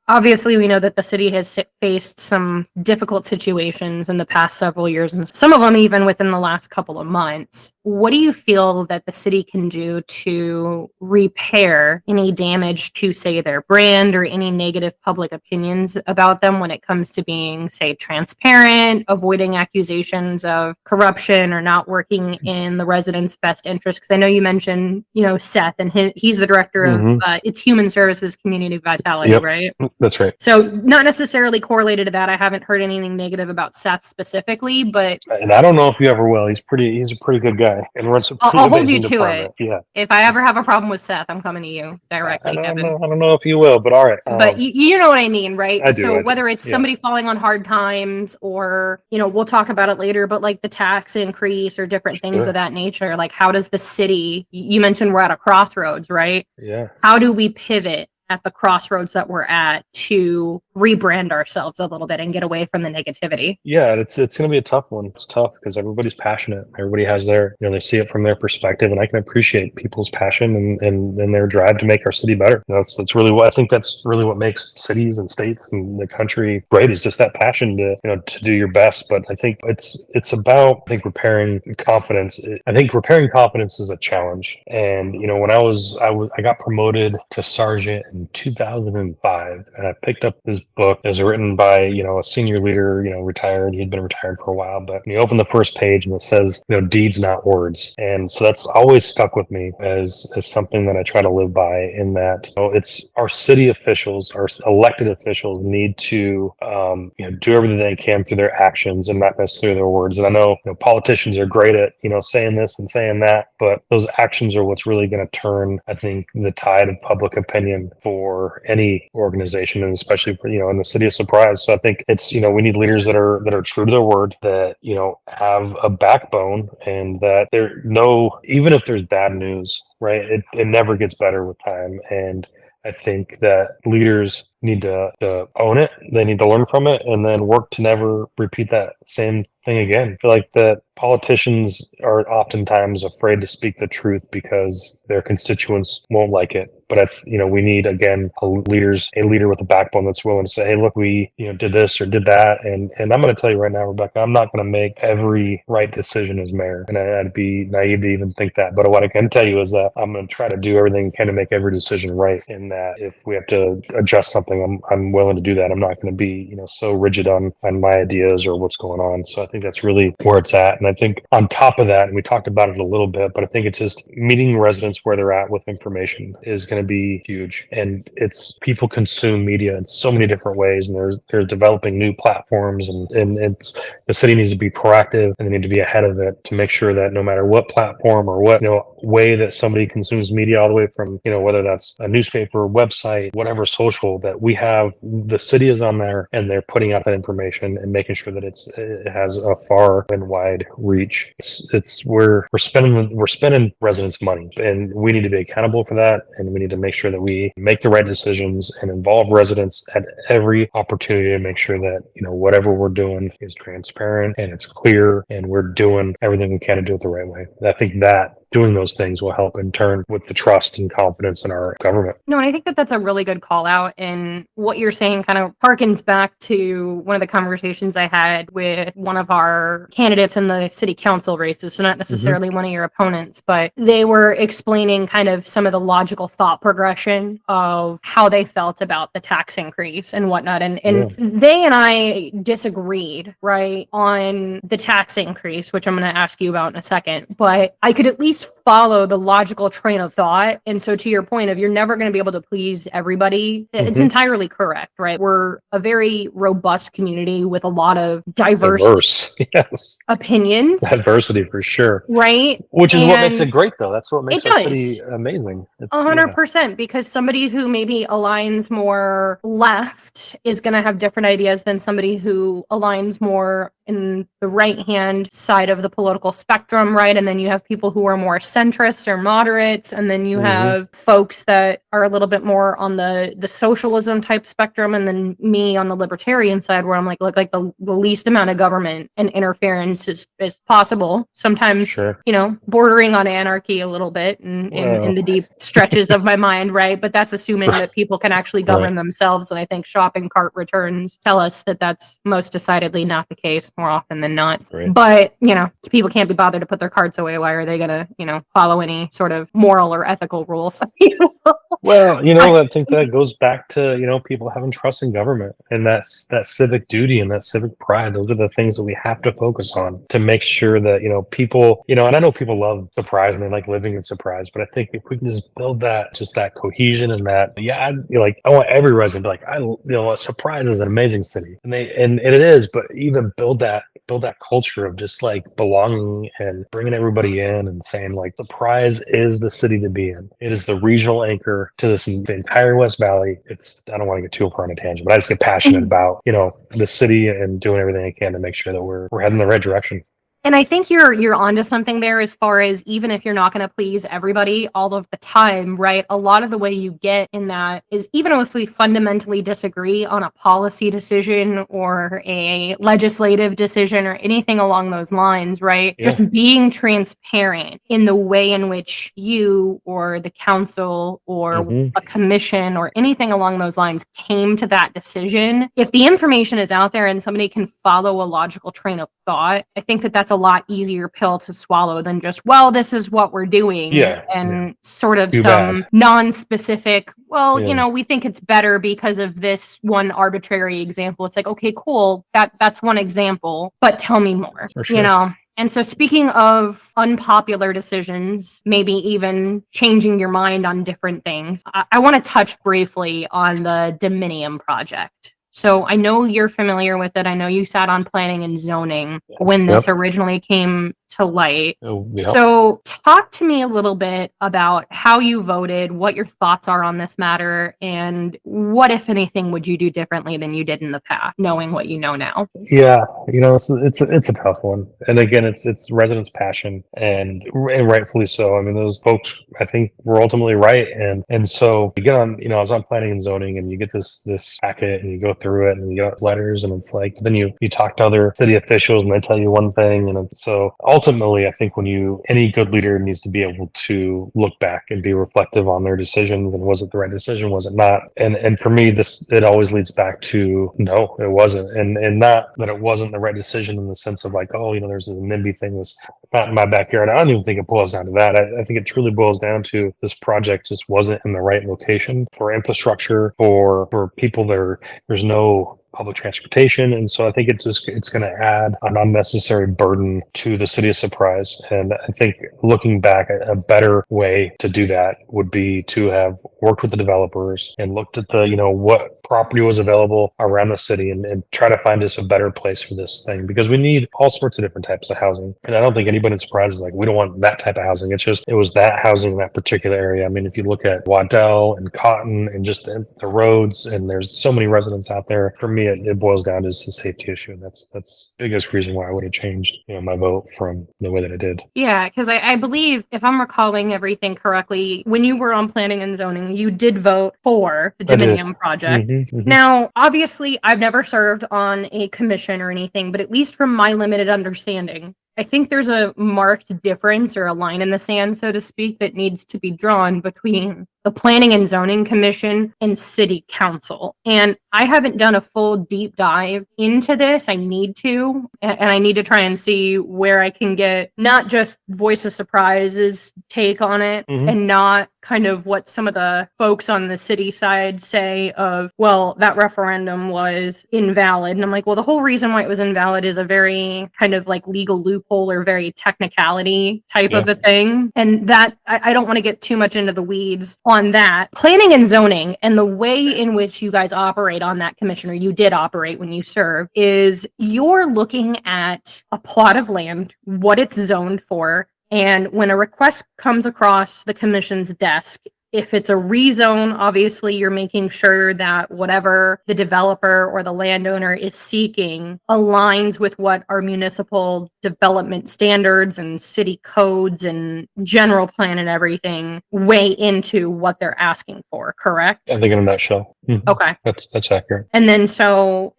obviously we know that the city has faced some difficult situations in the past several years, and some of them even within the last couple of months. What do you feel that the city can do to repair any damage to, say, their brand or any negative public opinions about them when it comes to being, say, transparent, avoiding accusations of corruption, or not working in the residents' best interest? Because I know you mentioned, Seth, and he's the director of it's Human Services Community Vitality, right? That's right. So not necessarily correlated to that. I haven't heard anything negative about Seth specifically, but and I don't know if you ever will. He's a pretty good guy and runs a pretty I'll hold you to department. it. Yeah. If I ever have a problem with Seth, I'm coming to you directly, I Kevin. don't know if you will, but all right. But you know what I mean, right? I do. So whether it's somebody falling on hard times, or, we'll talk about it later, but like the tax increase or different things of that nature, like how does the city, you mentioned we're at a crossroads, right? Yeah. How do we pivot at the crossroads that we're at to rebrand ourselves a little bit and get away from the negativity? Yeah, it's going to be a tough one. It's tough because everybody's passionate. Everybody has their, they see it from their perspective, and I can appreciate people's passion and their drive to make our city better. That's really what I think. That's really what makes cities and states and the country great, is just that passion to do your best. But I think it's about, repairing confidence. I think repairing confidence is a challenge. And when I got promoted to sergeant in 2005, and I picked up this book. It was written by a senior leader, retired. He had been retired for a while, but you open the first page and it says deeds, not words. And so that's always stuck with me as something that I try to live by, in that it's our city officials, our elected officials need to do everything they can through their actions and not necessarily their words. And I know politicians are great at saying this and saying that, but those actions are what's really going to turn, I think, the tide of public opinion for any organization, and especially for in the city of Surprise. So I think it's we need leaders that are true to their word, that have a backbone, and that even if there's bad news, right, it never gets better with time. And I think that leaders need to own it. They need to learn from it, and then work to never repeat that same thing again. I feel like that politicians are oftentimes afraid to speak the truth because their constituents won't like it. But we need, again, a leader with a backbone that's willing to say, hey, look, we did this or did that, and I'm going to tell you right now, Rebecca, I'm not going to make every right decision as mayor, and I'd be naive to even think that. But what I can tell you is that I'm going to try to do everything I can to make every decision right. And that if we have to adjust something, I'm willing to do that. I'm not going to be so rigid on my ideas or what's going on. So I think that's really where it's at. And I think on top of that, and we talked about it a little bit, but I think it's just meeting residents where they're at with information is going to be huge. And it's people consume media in so many different ways, and they're developing new platforms, and it's the city needs to be proactive, and they need to be ahead of it to make sure that no matter what platform or what way that somebody consumes media, all the way from whether that's a newspaper, website, whatever, social, that we have the city is on there and they're putting out that information and making sure that it has a far and wide reach. We're spending residents' money, and we need to be accountable for that, and we need to make sure that we make the right decisions and involve residents at every opportunity to make sure that whatever we're doing is transparent and it's clear, and we're doing everything we can to do it the right way. I think that doing those things will help in turn with the trust and confidence in our government. No, and I think that that's a really good call out. And what you're saying kind of harkens back to one of the conversations I had with one of our candidates in the city council races. So not necessarily one of your opponents, but they were explaining kind of some of the logical thought progression of how they felt about the tax increase and whatnot. And they and I disagreed, right, on the tax increase, which I'm going to ask you about in a second. But I could at least follow the logical train of thought. And so to your point of you're never going to be able to please everybody, it's entirely correct, right? We're a very robust community with a lot of diverse yes, opinions. Diversity for sure. Right. Which is what makes it great, though. That's what makes our city amazing. 100%, because somebody who maybe aligns more left is going to have different ideas than somebody who aligns more in the right-hand side of the political spectrum, right? And then you have people who are more centrists or moderates, and then you have folks that are a little bit more on the socialism type spectrum, and then me on the libertarian side, where I'm like, look, like the least amount of government and interference is possible. Sometimes, bordering on anarchy a little bit in the deep stretches of my mind, right? But that's assuming that people can actually govern themselves, and I think shopping cart returns tell us that that's most decidedly not the case more often than not. But people can't be bothered to put their carts away. Why are they gonna follow any sort of moral or ethical rules? Well, I think that goes back to people having trust in government, and that's that civic duty and that civic pride. Those are the things that we have to focus on to make sure that people, and I know people love Surprise and they like living in Surprise, but I think if we can just build that cohesion and that, I want every resident to be like, Surprise is an amazing city, and it is, but even build that culture of just like belonging and bringing everybody in and saying like Surprise is the city to be in. It is the regional anchor to the entire West Valley. I don't want to get too far on a tangent, but I just get passionate about the city and doing everything I can to make sure that we're heading in the right direction. And I think you're onto something there, as far as even if you're not going to please everybody all of the time, right? A lot of the way you get in that is, even if we fundamentally disagree on a policy decision or a legislative decision or anything along those lines, right? Yeah. Just being transparent in the way in which you or the council or a commission or anything along those lines came to that decision. If the information is out there and somebody can follow a logical train of thought, I think that that's a lot easier pill to swallow than just, well, this is what we're doing. Sort of some non-specific, we think it's better because of this one arbitrary example. It's like, okay, cool. That's one example, but tell me more, And so speaking of unpopular decisions, maybe even changing your mind on different things, I want to touch briefly on the Dominium project. So I know you're familiar with it. I know you sat on planning and zoning when this originally came to light. It would be So talk to me a little bit about how you voted, what your thoughts are on this matter, and what, if anything, would you do differently than you did in the past, knowing what you know now? Yeah, it's a tough one, and again, it's residents' passion, and rightfully so. I mean, those folks, I think, were ultimately right, and so you get on. I was on planning and zoning, and you get this packet, and you go through it, and you get letters, and it's like then you talk to other city officials, and they tell you one thing, and so ultimately, I think any good leader needs to be able to look back and be reflective on their decisions, and was it the right decision, was it not? And for me, it always leads back to no, it wasn't, and not that it wasn't the right decision in the sense of like, oh, there's a NIMBY thing that's not in my backyard. I don't even think it boils down to that. I think it truly boils down to this project just wasn't in the right location for infrastructure, for people there. There's no public transportation, and so I think it's going to add an unnecessary burden to the city of Surprise. And I think looking back, a better way to do that would be to have worked with the developers and looked at what property was available around the city, and try to find us a better place for this thing, because we need all sorts of different types of housing. And I don't think anybody in Surprise is like, we don't want that type of housing. It's just it was that housing in that particular area. I mean, if you look at Waddell and Cotton and just the roads, and there's so many residents out there. For me, it boils down to just a safety issue, and that's the biggest reason why I would have changed my vote from the way that I did. Yeah, because I believe, if I'm recalling everything correctly, when you were on planning and zoning, you did vote for the Dominion project. Now, obviously, I've never served on a commission or anything, but at least from my limited understanding, I think there's a marked difference, or a line in the sand, so to speak, that needs to be drawn between the Planning and Zoning Commission and City Council. And I haven't done a full deep dive into this. I need to, and I need to try and see where I can get not just Voice of Surprise's take on it, and not kind of what some of the folks on the city side say of, well, that referendum was invalid. And I'm like, well, the whole reason why it was invalid is a very kind of like legal loophole, or very technicality type of a thing. And that I don't want to get too much into the weeds on that. Planning and zoning, and the way in which you guys operate on that commission, or you did operate when you served, is you're looking at a plot of land, what it's zoned for, and when a request comes across the commission's desk, if it's a rezone, obviously you're making sure that whatever the developer or the landowner is seeking aligns with what our municipal development standards and city codes and general plan and everything weigh into what they're asking for, correct? I think in a nutshell. Okay. That's accurate. And then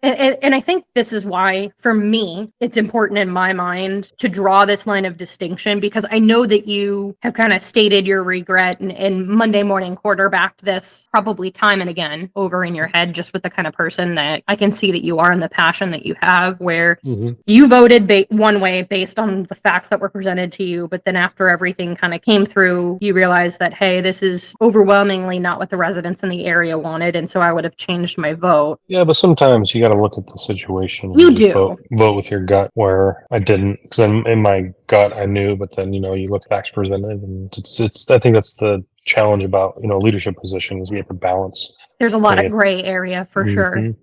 and I think this is why, for me, it's important in my mind to draw this line of distinction, because I know that you have kind of stated your regret and Monday morning quarterbacked this probably time and again over in your head, just with the kind of person that I can see that you are and the passion that you have, where you voted one way based on the facts that were presented to you. But then after everything kind of came through, you realized that, hey, this is overwhelmingly not what the residents in the area wanted. And so I would have changed my vote. Yeah, but sometimes you got to look at the situation. You and just do. vote with your gut, where I didn't, because in my gut I knew, but then you look at facts presented, and it's I think that's the challenge about leadership positions. We have to balance. There's a lot of gray area for sure.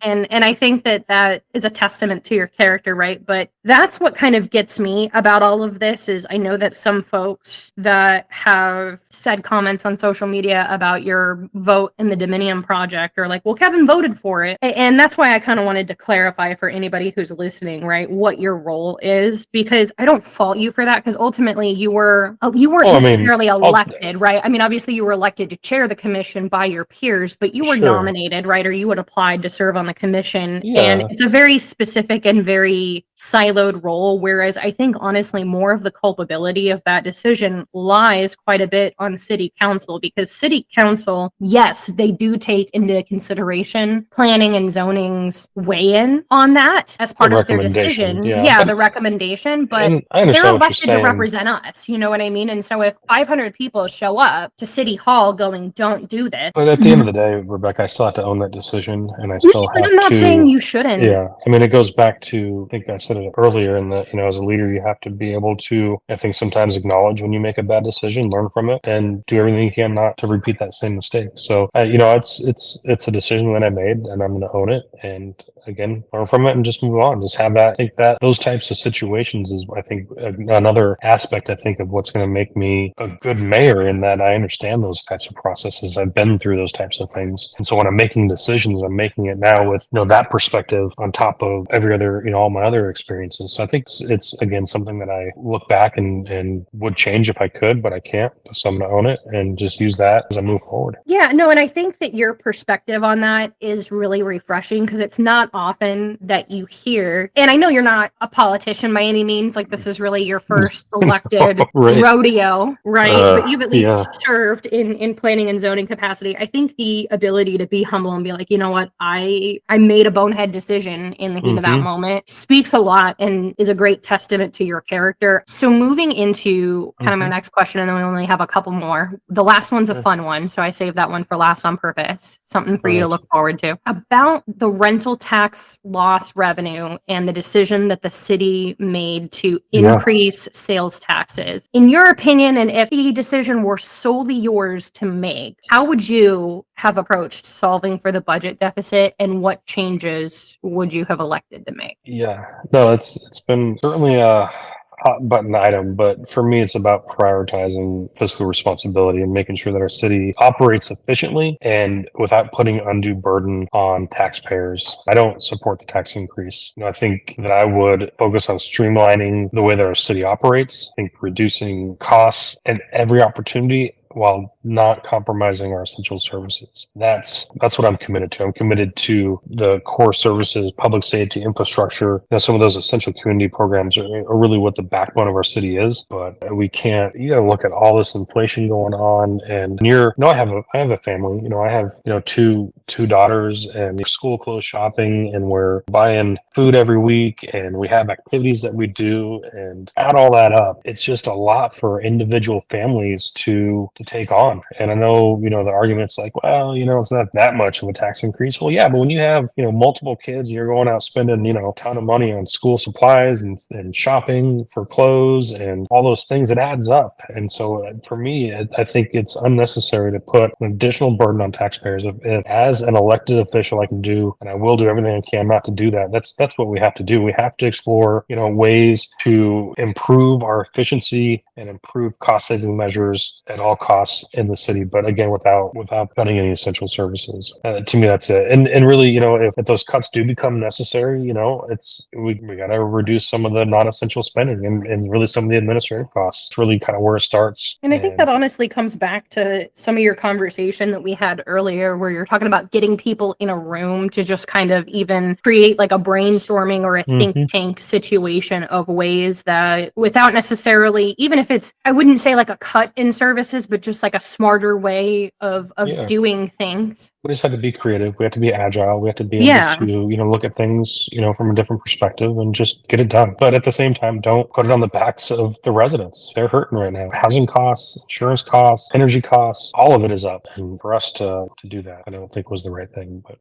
And I think that is a testament to your character, right? But that's what kind of gets me about all of this is I know that some folks that have said comments on social media about your vote in the Dominion project are like, well, Kevin voted for it. And that's why I kind of wanted to clarify for anybody who's listening, right, what your role is, because I don't fault you for that, because ultimately you weren't necessarily elected, right? I mean, obviously you were elected to chair the commission by your peers, but you were nominated, right? Or you had applied to serve on the commission. Yeah. And it's a very specific and very siloed role. Whereas I think, honestly, more of the culpability of that decision lies quite a bit on city council, because city council, yes, they do take into consideration planning and zoning's weigh-in on that as part of their decision. Yeah, the recommendation, but they're elected to represent us. You know what I mean? And so if 500 people show up to City Hall going, don't do this. But at the end of the day, Rebekah, I still have to own that decision, and I still have to. I'm not saying you shouldn't. Yeah, I mean, it goes back to, I think I said it earlier, in that as a leader, you have to be able to, I think, sometimes acknowledge when you make a bad decision, learn from it, and do everything you can not to repeat that same mistake. So, it's a decision that I made, and I'm going to own it, and again, learn from it and just move on. Just have that. I think that those types of situations is, I think, another aspect, I think, of what's going to make me a good mayor, in that I understand those types of processes. I've been through those types of things. And so when I'm making decisions, I'm making it now with, that perspective on top of every other, all my other experiences. So I think it's again, something that I look back and would change if I could, but I can't. So I'm going to own it and just use that as I move forward. Yeah, no, and I think that your perspective on that is really refreshing, because it's not often that you hear, and I know you're not a politician by any means, like this is really your first elected Right. rodeo, right? But you've at least Yeah. served in planning and zoning capacity. I think the ability to be humble and be like, you know what, I made a bonehead decision in the heat of that moment speaks a lot and is a great testament to your character. So moving into kind of my next question, and then we only have a couple more. The last one's a fun one, so I saved that one for last on purpose. Something for you to look forward to. About the rental tax loss revenue and the decision that the city made to increase sales taxes. In your opinion, and if the decision were solely yours to make, how would you have approached solving for the budget deficit, and what changes would you have elected to make? Yeah, no, it's been certainly a hot button item, but for me, it's about prioritizing fiscal responsibility and making sure that our city operates efficiently and without putting undue burden on taxpayers. I don't support the tax increase. I think that I would focus on streamlining the way that our city operates. I think reducing costs and every opportunity while not compromising our essential services. That's what I'm committed to. I'm committed to the core services, public safety, infrastructure. Some of those essential community programs are really what the backbone of our city is. But you got to look at all this inflation going on. And I have a family. I have two daughters, and school clothes shopping, and we're buying food every week, and we have activities that we do, and add all that up, it's just a lot for individual families to take on. And I know, the argument's like, well, it's not that much of a tax increase. Well, yeah, but when you have, multiple kids, you're going out spending, a ton of money on school supplies and shopping for clothes and all those things, it adds up. And so for me, I think it's unnecessary to put an additional burden on taxpayers. If as an elected official, I can do, and I will do everything I can not to do that. That's what we have to do. We have to explore, ways to improve our efficiency and improve cost saving measures at all costs in the city, but again, without cutting any essential services. To me, that's it. And really, if those cuts do become necessary, we got to reduce some of the non-essential spending and really some of the administrative costs. It's really kind of where it starts. And I think that honestly comes back to some of your conversation that we had earlier, where you're talking about getting people in a room to just kind of even create like a brainstorming or a think tank situation of ways that, without necessarily, even if it's, I wouldn't say like a cut in services, but just like a smarter way of doing things. We just have to be creative. We have to be agile. We have to be able to, look at things, from a different perspective and just get it done. But at the same time, don't put it on the backs of the residents. They're hurting right now. Housing costs, insurance costs, energy costs, all of it is up. And for us to do that, I don't think was the right thing. But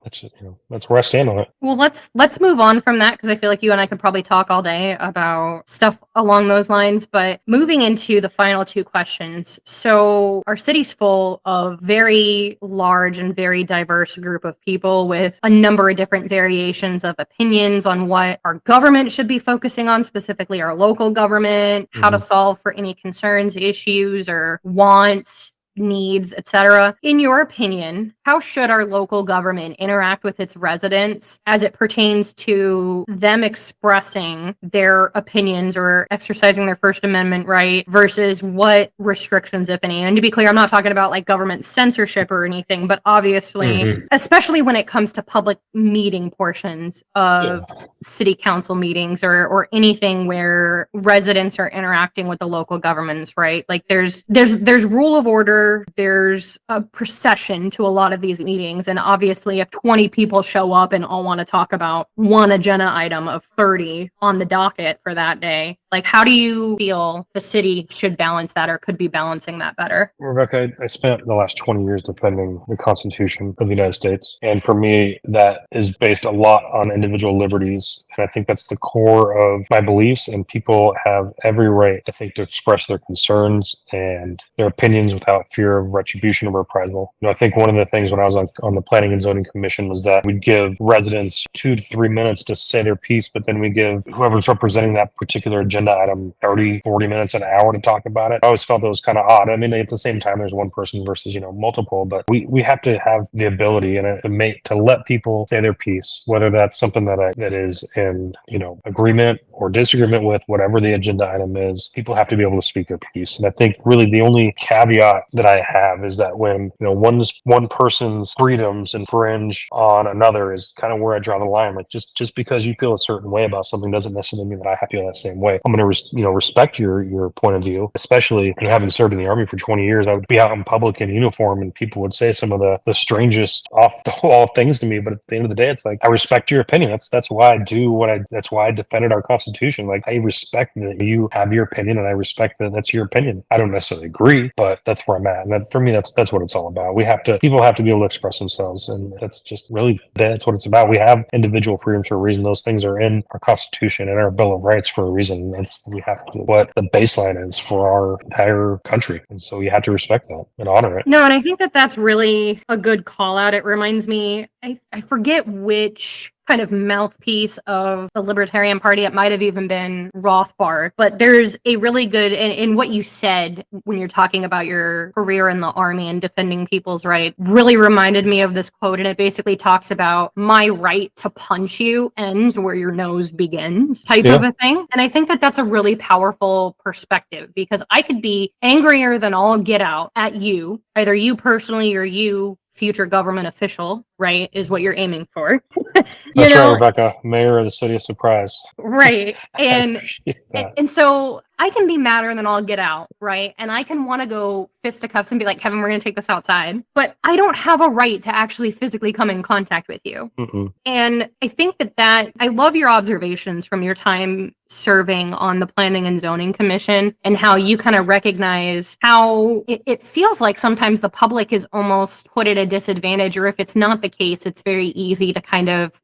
that's where I stand on it. Well, let's move on from that, because I feel like you and I could probably talk all day about stuff along those lines. But moving into the final two questions. So our city's full of very large and very diverse group of people with a number of different variations of opinions on what our government should be focusing on, specifically our local government, how to solve for any concerns, issues, or wants, needs, etc. In your opinion, how should our local government interact with its residents as it pertains to them expressing their opinions or exercising their First Amendment right, versus what restrictions, if any? And to be clear, I'm not talking about like government censorship or anything, but obviously, especially when it comes to public meeting portions of city council meetings or anything where residents are interacting with the local governments, right? Like there's rule of order. There's a procession to a lot of these meetings, and obviously if 20 people show up and all want to talk about one agenda item of 30 on the docket for that day, Like, how do you feel the city should balance that or could be balancing that better? Rebecca, I spent the last 20 years defending the Constitution of the United States. And for me, that is based a lot on individual liberties. And I think that's the core of my beliefs. And people have every right, I think, to express their concerns and their opinions without fear of retribution or reprisal. I think one of the things when I was on the Planning and Zoning Commission was that we'd give residents 2 to 3 minutes to say their piece, but then we give whoever's representing that particular agenda item 30, 40 minutes, an hour to talk about it. I always felt that was kind of odd. I mean, at the same time, there's one person versus, multiple, but we have to have the ability and to let people say their piece, whether that's something that is in, agreement or disagreement with whatever the agenda item is. People have to be able to speak their piece. And I think really the only caveat that I have is that when, one person's freedoms infringe on another is kind of where I draw the line. Like just because you feel a certain way about something doesn't necessarily mean that I have to feel that same way. I'm going to, respect your point of view, especially having served in the Army for 20 years. I would be out in public in uniform and people would say some of the strangest off the wall things to me. But at the end of the day, it's like, I respect your opinion. That's why I do that's why I defended our Constitution. Like, I respect that you have your opinion and I respect that that's your opinion. I don't necessarily agree, but that's where I'm at. And that, for me, that's what it's all about. People have to be able to express themselves. And that's just really, that's what it's about. We have individual freedoms for a reason. Those things are in our Constitution and our Bill of Rights for a reason. We have to, what the baseline is for our entire country. And so you have to respect that and honor it. No, and I think that's really a good call out. It reminds me, I forget which kind of mouthpiece of the Libertarian Party. It might have even been Rothbard, but there's a really good in what you said when you're talking about your career in the Army and defending people's rights really reminded me of this quote. And it basically talks about my right to punch you ends where your nose begins type of a thing. And I think that's a really powerful perspective because I could be angrier than all get out at you, either you personally or you future government official, right, is what you're aiming for. That's right, Rebecca, mayor of the city of Surprise. Right. And so I can be madder than I'll get out, right? And I can want to go fisticuffs and be like, Kevin, we're going to take this outside. But I don't have a right to actually physically come in contact with you. Mm-mm. And I think that I love your observations from your time serving on the Planning and Zoning Commission and how you kind of recognize how it feels like sometimes the public is almost put at a disadvantage, or if it's not the case, it's very easy to kind of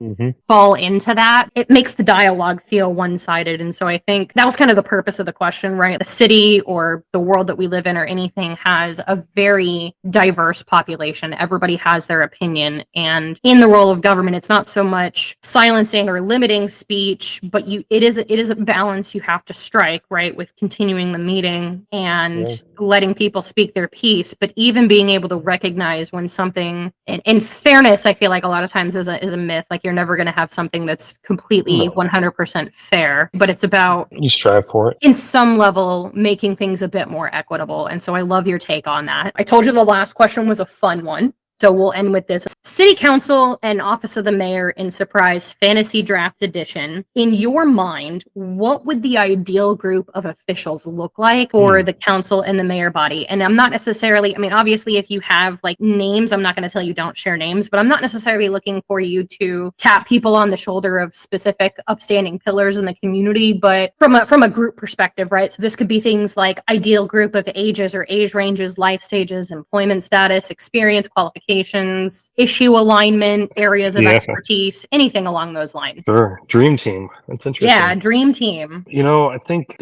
fall into that. It makes the dialogue feel one-sided. And so I think that was kind of the purpose of the question, right? The city or the world that we live in or anything has a very diverse population. Everybody has their opinion. And in the role of government, it's not so much silencing or limiting speech, but it is a balance you have to strike, right? With continuing the meeting and letting people speak their piece, but even being able to recognize when something, in fairness, I feel like a lot of times is a myth. Like, you're never going to have something that's completely 100% fair, but it's about, you strive for it in some level, making things a bit more equitable. And so I love your take on that. I told you the last question was a fun one, so we'll end with this. City Council and Office of the Mayor in Surprise Fantasy Draft Edition. In your mind, what would the ideal group of officials look like for the council and the mayor body? And I'm not necessarily, obviously, if you have like names, I'm not going to tell you don't share names, but I'm not necessarily looking for you to tap people on the shoulder of specific upstanding pillars in the community, but from a group perspective, right? So this could be things like ideal group of ages or age ranges, life stages, employment status, experience, qualifications, issue alignment, areas of expertise, anything along those lines. Sure. Dream team. That's interesting. Yeah, dream team. I think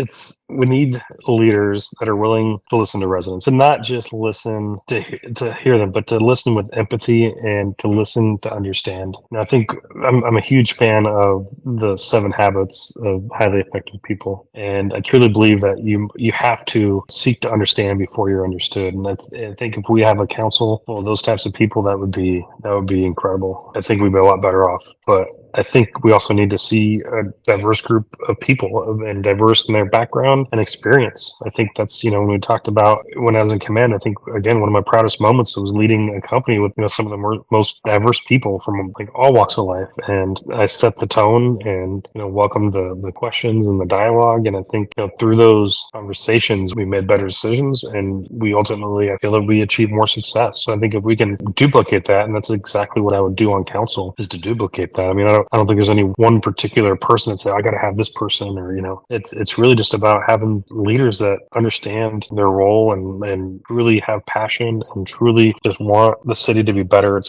we need leaders that are willing to listen to residents and not just listen to hear them, but to listen with empathy and to listen to understand. And I think I'm a huge fan of the 7 habits of highly effective people. And I truly believe that you have to seek to understand before you're understood. And I think if we have a council full of those types of people, that would be incredible. I think we'd be a lot better off. But I think we also need to see a diverse group of people and diverse in their background and experience. I think that's, when we talked about when I was in command, I think, again, one of my proudest moments was leading a company with, some of the most diverse people from like all walks of life. And I set the tone and, welcomed the questions and the dialogue. And I think, through those conversations, we made better decisions and we ultimately, I feel that we achieved more success. So I think if we can duplicate that, and that's exactly what I would do on council, is to duplicate that. I don't think there's any one particular person that say, I got to have this person, or, it's really just about having leaders that understand their role and really have passion and truly just want the city to be better.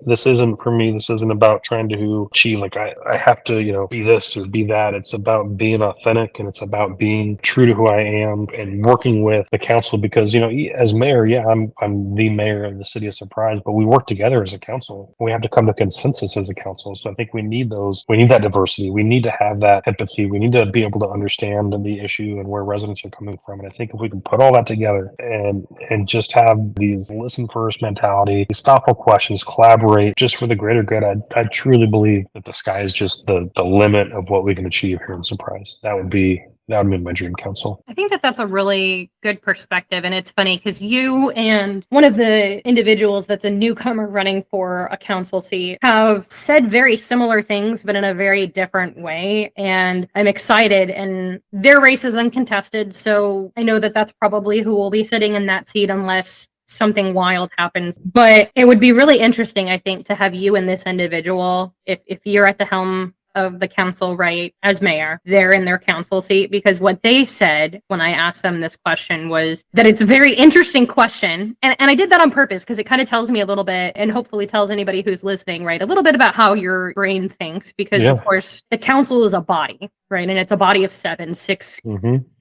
This isn't for me, this isn't about trying to achieve, like, I have to, be this or be that. It's about being authentic, and it's about being true to who I am and working with the council because, as mayor, yeah, I'm the mayor of the city of Surprise, but we work together as a council. We have to come to consensus as a council. So I think we need that diversity. We need to have that empathy. We need to be able to understand the issue and where residents are coming from. And I think if we can put all that together and just have these listen first mentality, these thoughtful questions, collaborate just for the greater good, I truly believe that the sky is just the limit of what we can achieve here in Surprise. That would be my dream council. I think that that's a really good perspective. And it's funny because you and one of the individuals that's a newcomer running for a council seat have said very similar things, but in a very different way. And I'm excited. And their race is uncontested. So I know that that's probably who will be sitting in that seat unless something wild happens. But it would be really interesting, I think, to have you and this individual, if you're at the helm of the council, right, as mayor, they're in their council seat, because what they said when I asked them this question was that it's a very interesting question. And I did that on purpose because it kind of tells me a little bit, and hopefully tells anybody who's listening, right, a little bit about how your brain thinks, because of course the council is a body, right? And it's a body of six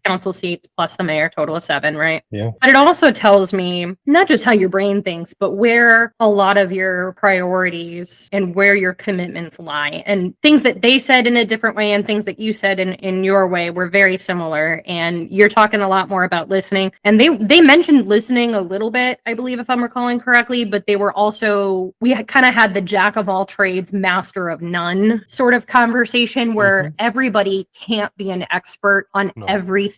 council seats plus the mayor, total of 7, right? Yeah. But it also tells me not just how your brain thinks, but where a lot of your priorities and where your commitments lie. And things that they said in a different way and things that you said in your way were very similar. And you're talking a lot more about listening. And they mentioned listening a little bit, I believe, if I'm recalling correctly, but they were also, we kind of had the jack of all trades, master of none sort of conversation where everybody can't be an expert on everything.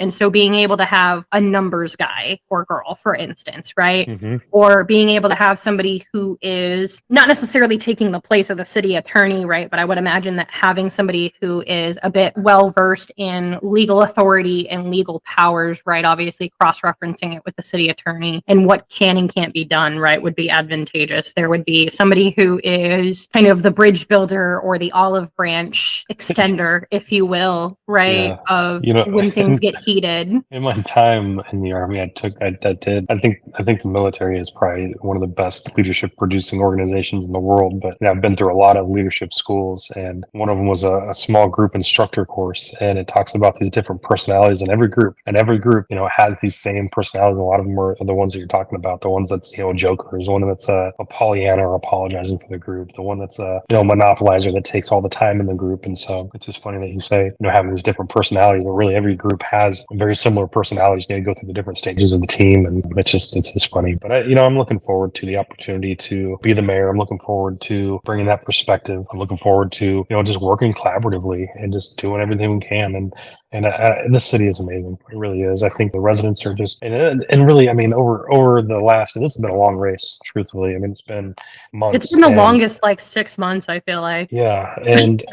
And so being able to have a numbers guy or girl, for instance, right? Or being able to have somebody who is not necessarily taking the place of the city attorney, right? But I would imagine that having somebody who is a bit well-versed in legal authority and legal powers, right? Obviously cross-referencing it with the city attorney and what can and can't be done, right, would be advantageous. There would be somebody who is kind of the bridge builder or the olive branch extender, if you will, right? Yeah. Of when things get heated. In my time in the Army, I think the military is probably one of the best leadership producing organizations in the world. But I've been through a lot of leadership schools, and one of them was a small group instructor course, and it talks about these different personalities in every group. And every group, has these same personalities. A lot of them are the ones that you're talking about, the ones that's, jokers, the one that's a Pollyanna or apologizing for the group, the one that's a monopolizer that takes all the time in the group. And so it's just funny that you say, having these different personalities, but really every group has very similar personalities. You go through the different stages of the team, and it's just funny. But I'm looking forward to the opportunity to be the mayor. I'm looking forward to bringing that perspective. I'm looking forward to just working collaboratively and just doing everything we can. And this city is amazing. It really is. I think the residents are just, and really, over the last, this has been a long race, truthfully. It's been months. It's been the longest, 6 months, I feel like. Yeah. And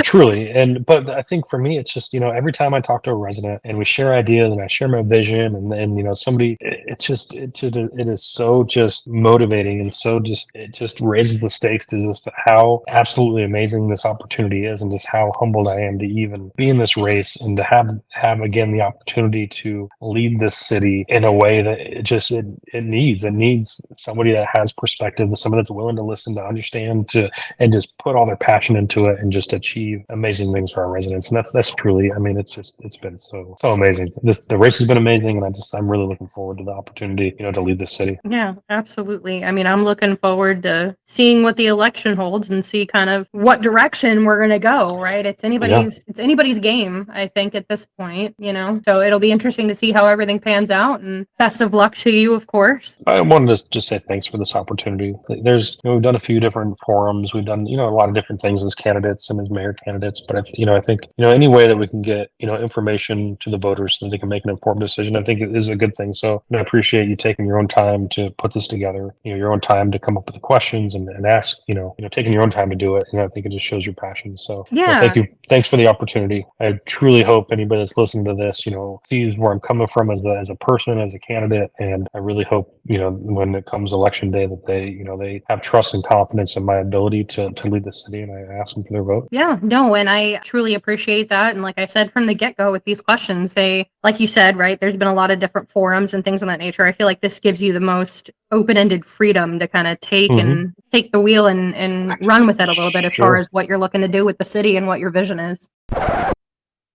truly. But I think for me, it's just, every time I talk to a resident and we share ideas and I share my vision and then, somebody, it is so just motivating and so it just raises the stakes to just how absolutely amazing this opportunity is and just how humbled I am to even be in this race and to have again the opportunity to lead this city in a way that it needs somebody that has perspective, somebody that's willing to listen, to understand, and just put all their passion into it and just achieve amazing things for our residents. And that's truly, it's been so amazing. The race has been amazing, and I'm really looking forward to the opportunity, to lead this city. Yeah, absolutely. I'm looking forward to seeing what the election holds and see kind of what direction we're going to go, right? It's anybody's game, I think, at this point, so it'll be interesting to see how everything pans out, and best of luck to you, of course. I wanted to just say thanks for this opportunity. We've done a few different forums. We've done, a lot of different things as candidates and as mayor candidates, but I think, any way that we can get, information to the voters so that they can make an informed decision, I think it is a good thing. So I appreciate you taking your own time to put this together, your own time to come up with the questions and ask, taking your own time to do it. And I think it just shows your passion. So yeah, thank you. Thanks for the opportunity. I truly hope hope anybody that's listening to this, sees where I'm coming from as a person, as a candidate. And I really hope, when it comes election day that they have trust and confidence in my ability to lead the city, and I ask them for their vote. Yeah, no, and I truly appreciate that. And like I said from the get-go with these questions, like you said, right, there's been a lot of different forums and things of that nature. I feel like this gives you the most open-ended freedom to kind of take the wheel and run with it a little bit as far as what you're looking to do with the city and what your vision is.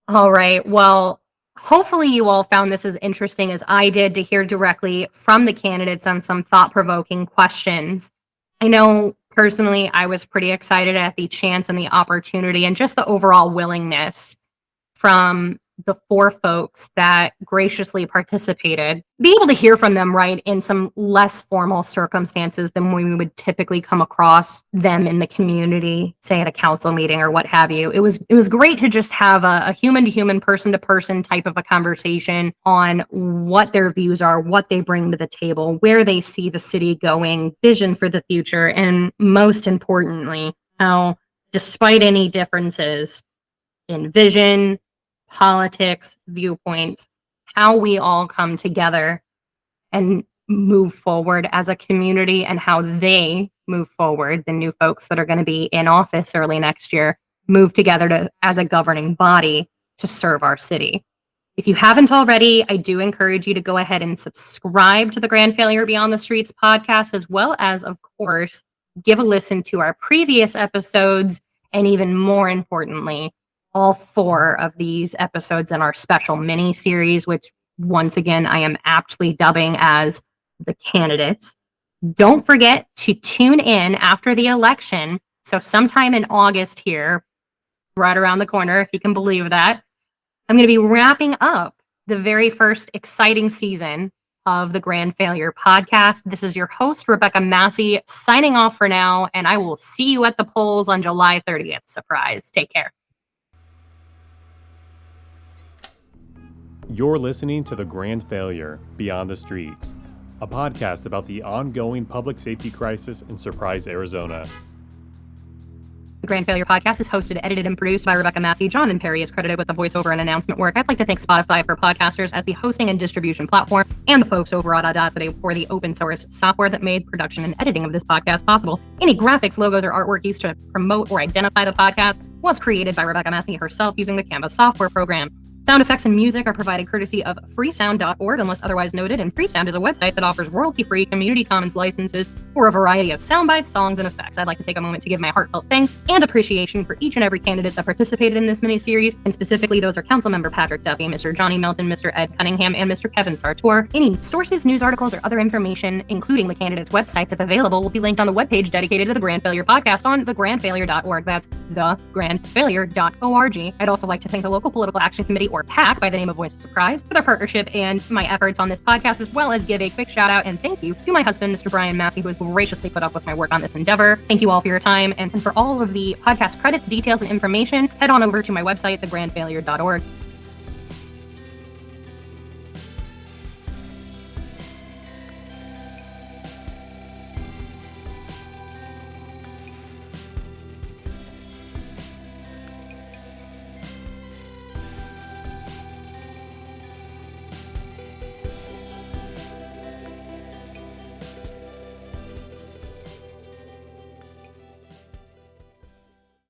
All right. Well, hopefully you all found this as interesting as I did to hear directly from the candidates on some thought-provoking questions. I know personally I was pretty excited at the chance and the opportunity and just the overall willingness from the 4 folks that graciously participated, be able to hear from them, right, in some less formal circumstances than we would typically come across them in the community, say at a council meeting or what have you. It was great to just have a human-to-human, person-to-person type of a conversation on what their views are, what they bring to the table, where they see the city going, vision for the future, and most importantly, how despite any differences in vision, politics, viewpoints, how we all come together and move forward as a community, and how they move forward, the new folks that are going to be in office early next year, move together as a governing body to serve our city. If you haven't already, I do encourage you to go ahead and subscribe to the Grand Failure Beyond the Streets podcast, as well as, of course, give a listen to our previous episodes, and even more importantly, all 4 of these episodes in our special mini series, which once again I am aptly dubbing as the candidates. Don't forget to tune in after the election. So sometime in August here, right around the corner, if you can believe that, I'm going to be wrapping up the very first exciting season of the Grand Failure podcast. This is your host, Rebekah Massie, signing off for now, and I will see you at the polls on July 30th. Surprise. Take care. You're listening to The Grand Failure Beyond the Streets, a podcast about the ongoing public safety crisis in Surprise, Arizona. The Grand Failure podcast is hosted, edited, and produced by Rebekah Massie. Jonathan Perry is credited with the voiceover and announcement work. I'd like to thank Spotify for podcasters as the hosting and distribution platform, and the folks over at Audacity for the open source software that made production and editing of this podcast possible. Any graphics, logos, or artwork used to promote or identify the podcast was created by Rebekah Massie herself using the Canva software program. Sound effects and music are provided courtesy of freesound.org unless otherwise noted, and Freesound is a website that offers royalty-free Community Commons licenses for a variety of sound bites, songs, and effects. I'd like to take a moment to give my heartfelt thanks and appreciation for each and every candidate that participated in this mini-series, and specifically those are Councilmember Patrick Duffy, Mr. Johnny Melton, Mr. Ed Cunningham, and Mr. Kevin Sartor. Any sources, news articles, or other information, including the candidates' websites if available, will be linked on the webpage dedicated to the Grand Failure podcast on thegrandfailure.org. That's thegrandfailure.org. I'd also like to thank the local political action committee, or PAC, by the name of Voice of Surprise, for their partnership and my efforts on this podcast, as well as give a quick shout out and thank you to my husband, Mr. Brian Massie, who has graciously put up with my work on this endeavor. Thank you all for your time, and for all of the podcast credits, details, and information, head on over to my website, thegrandfailure.org.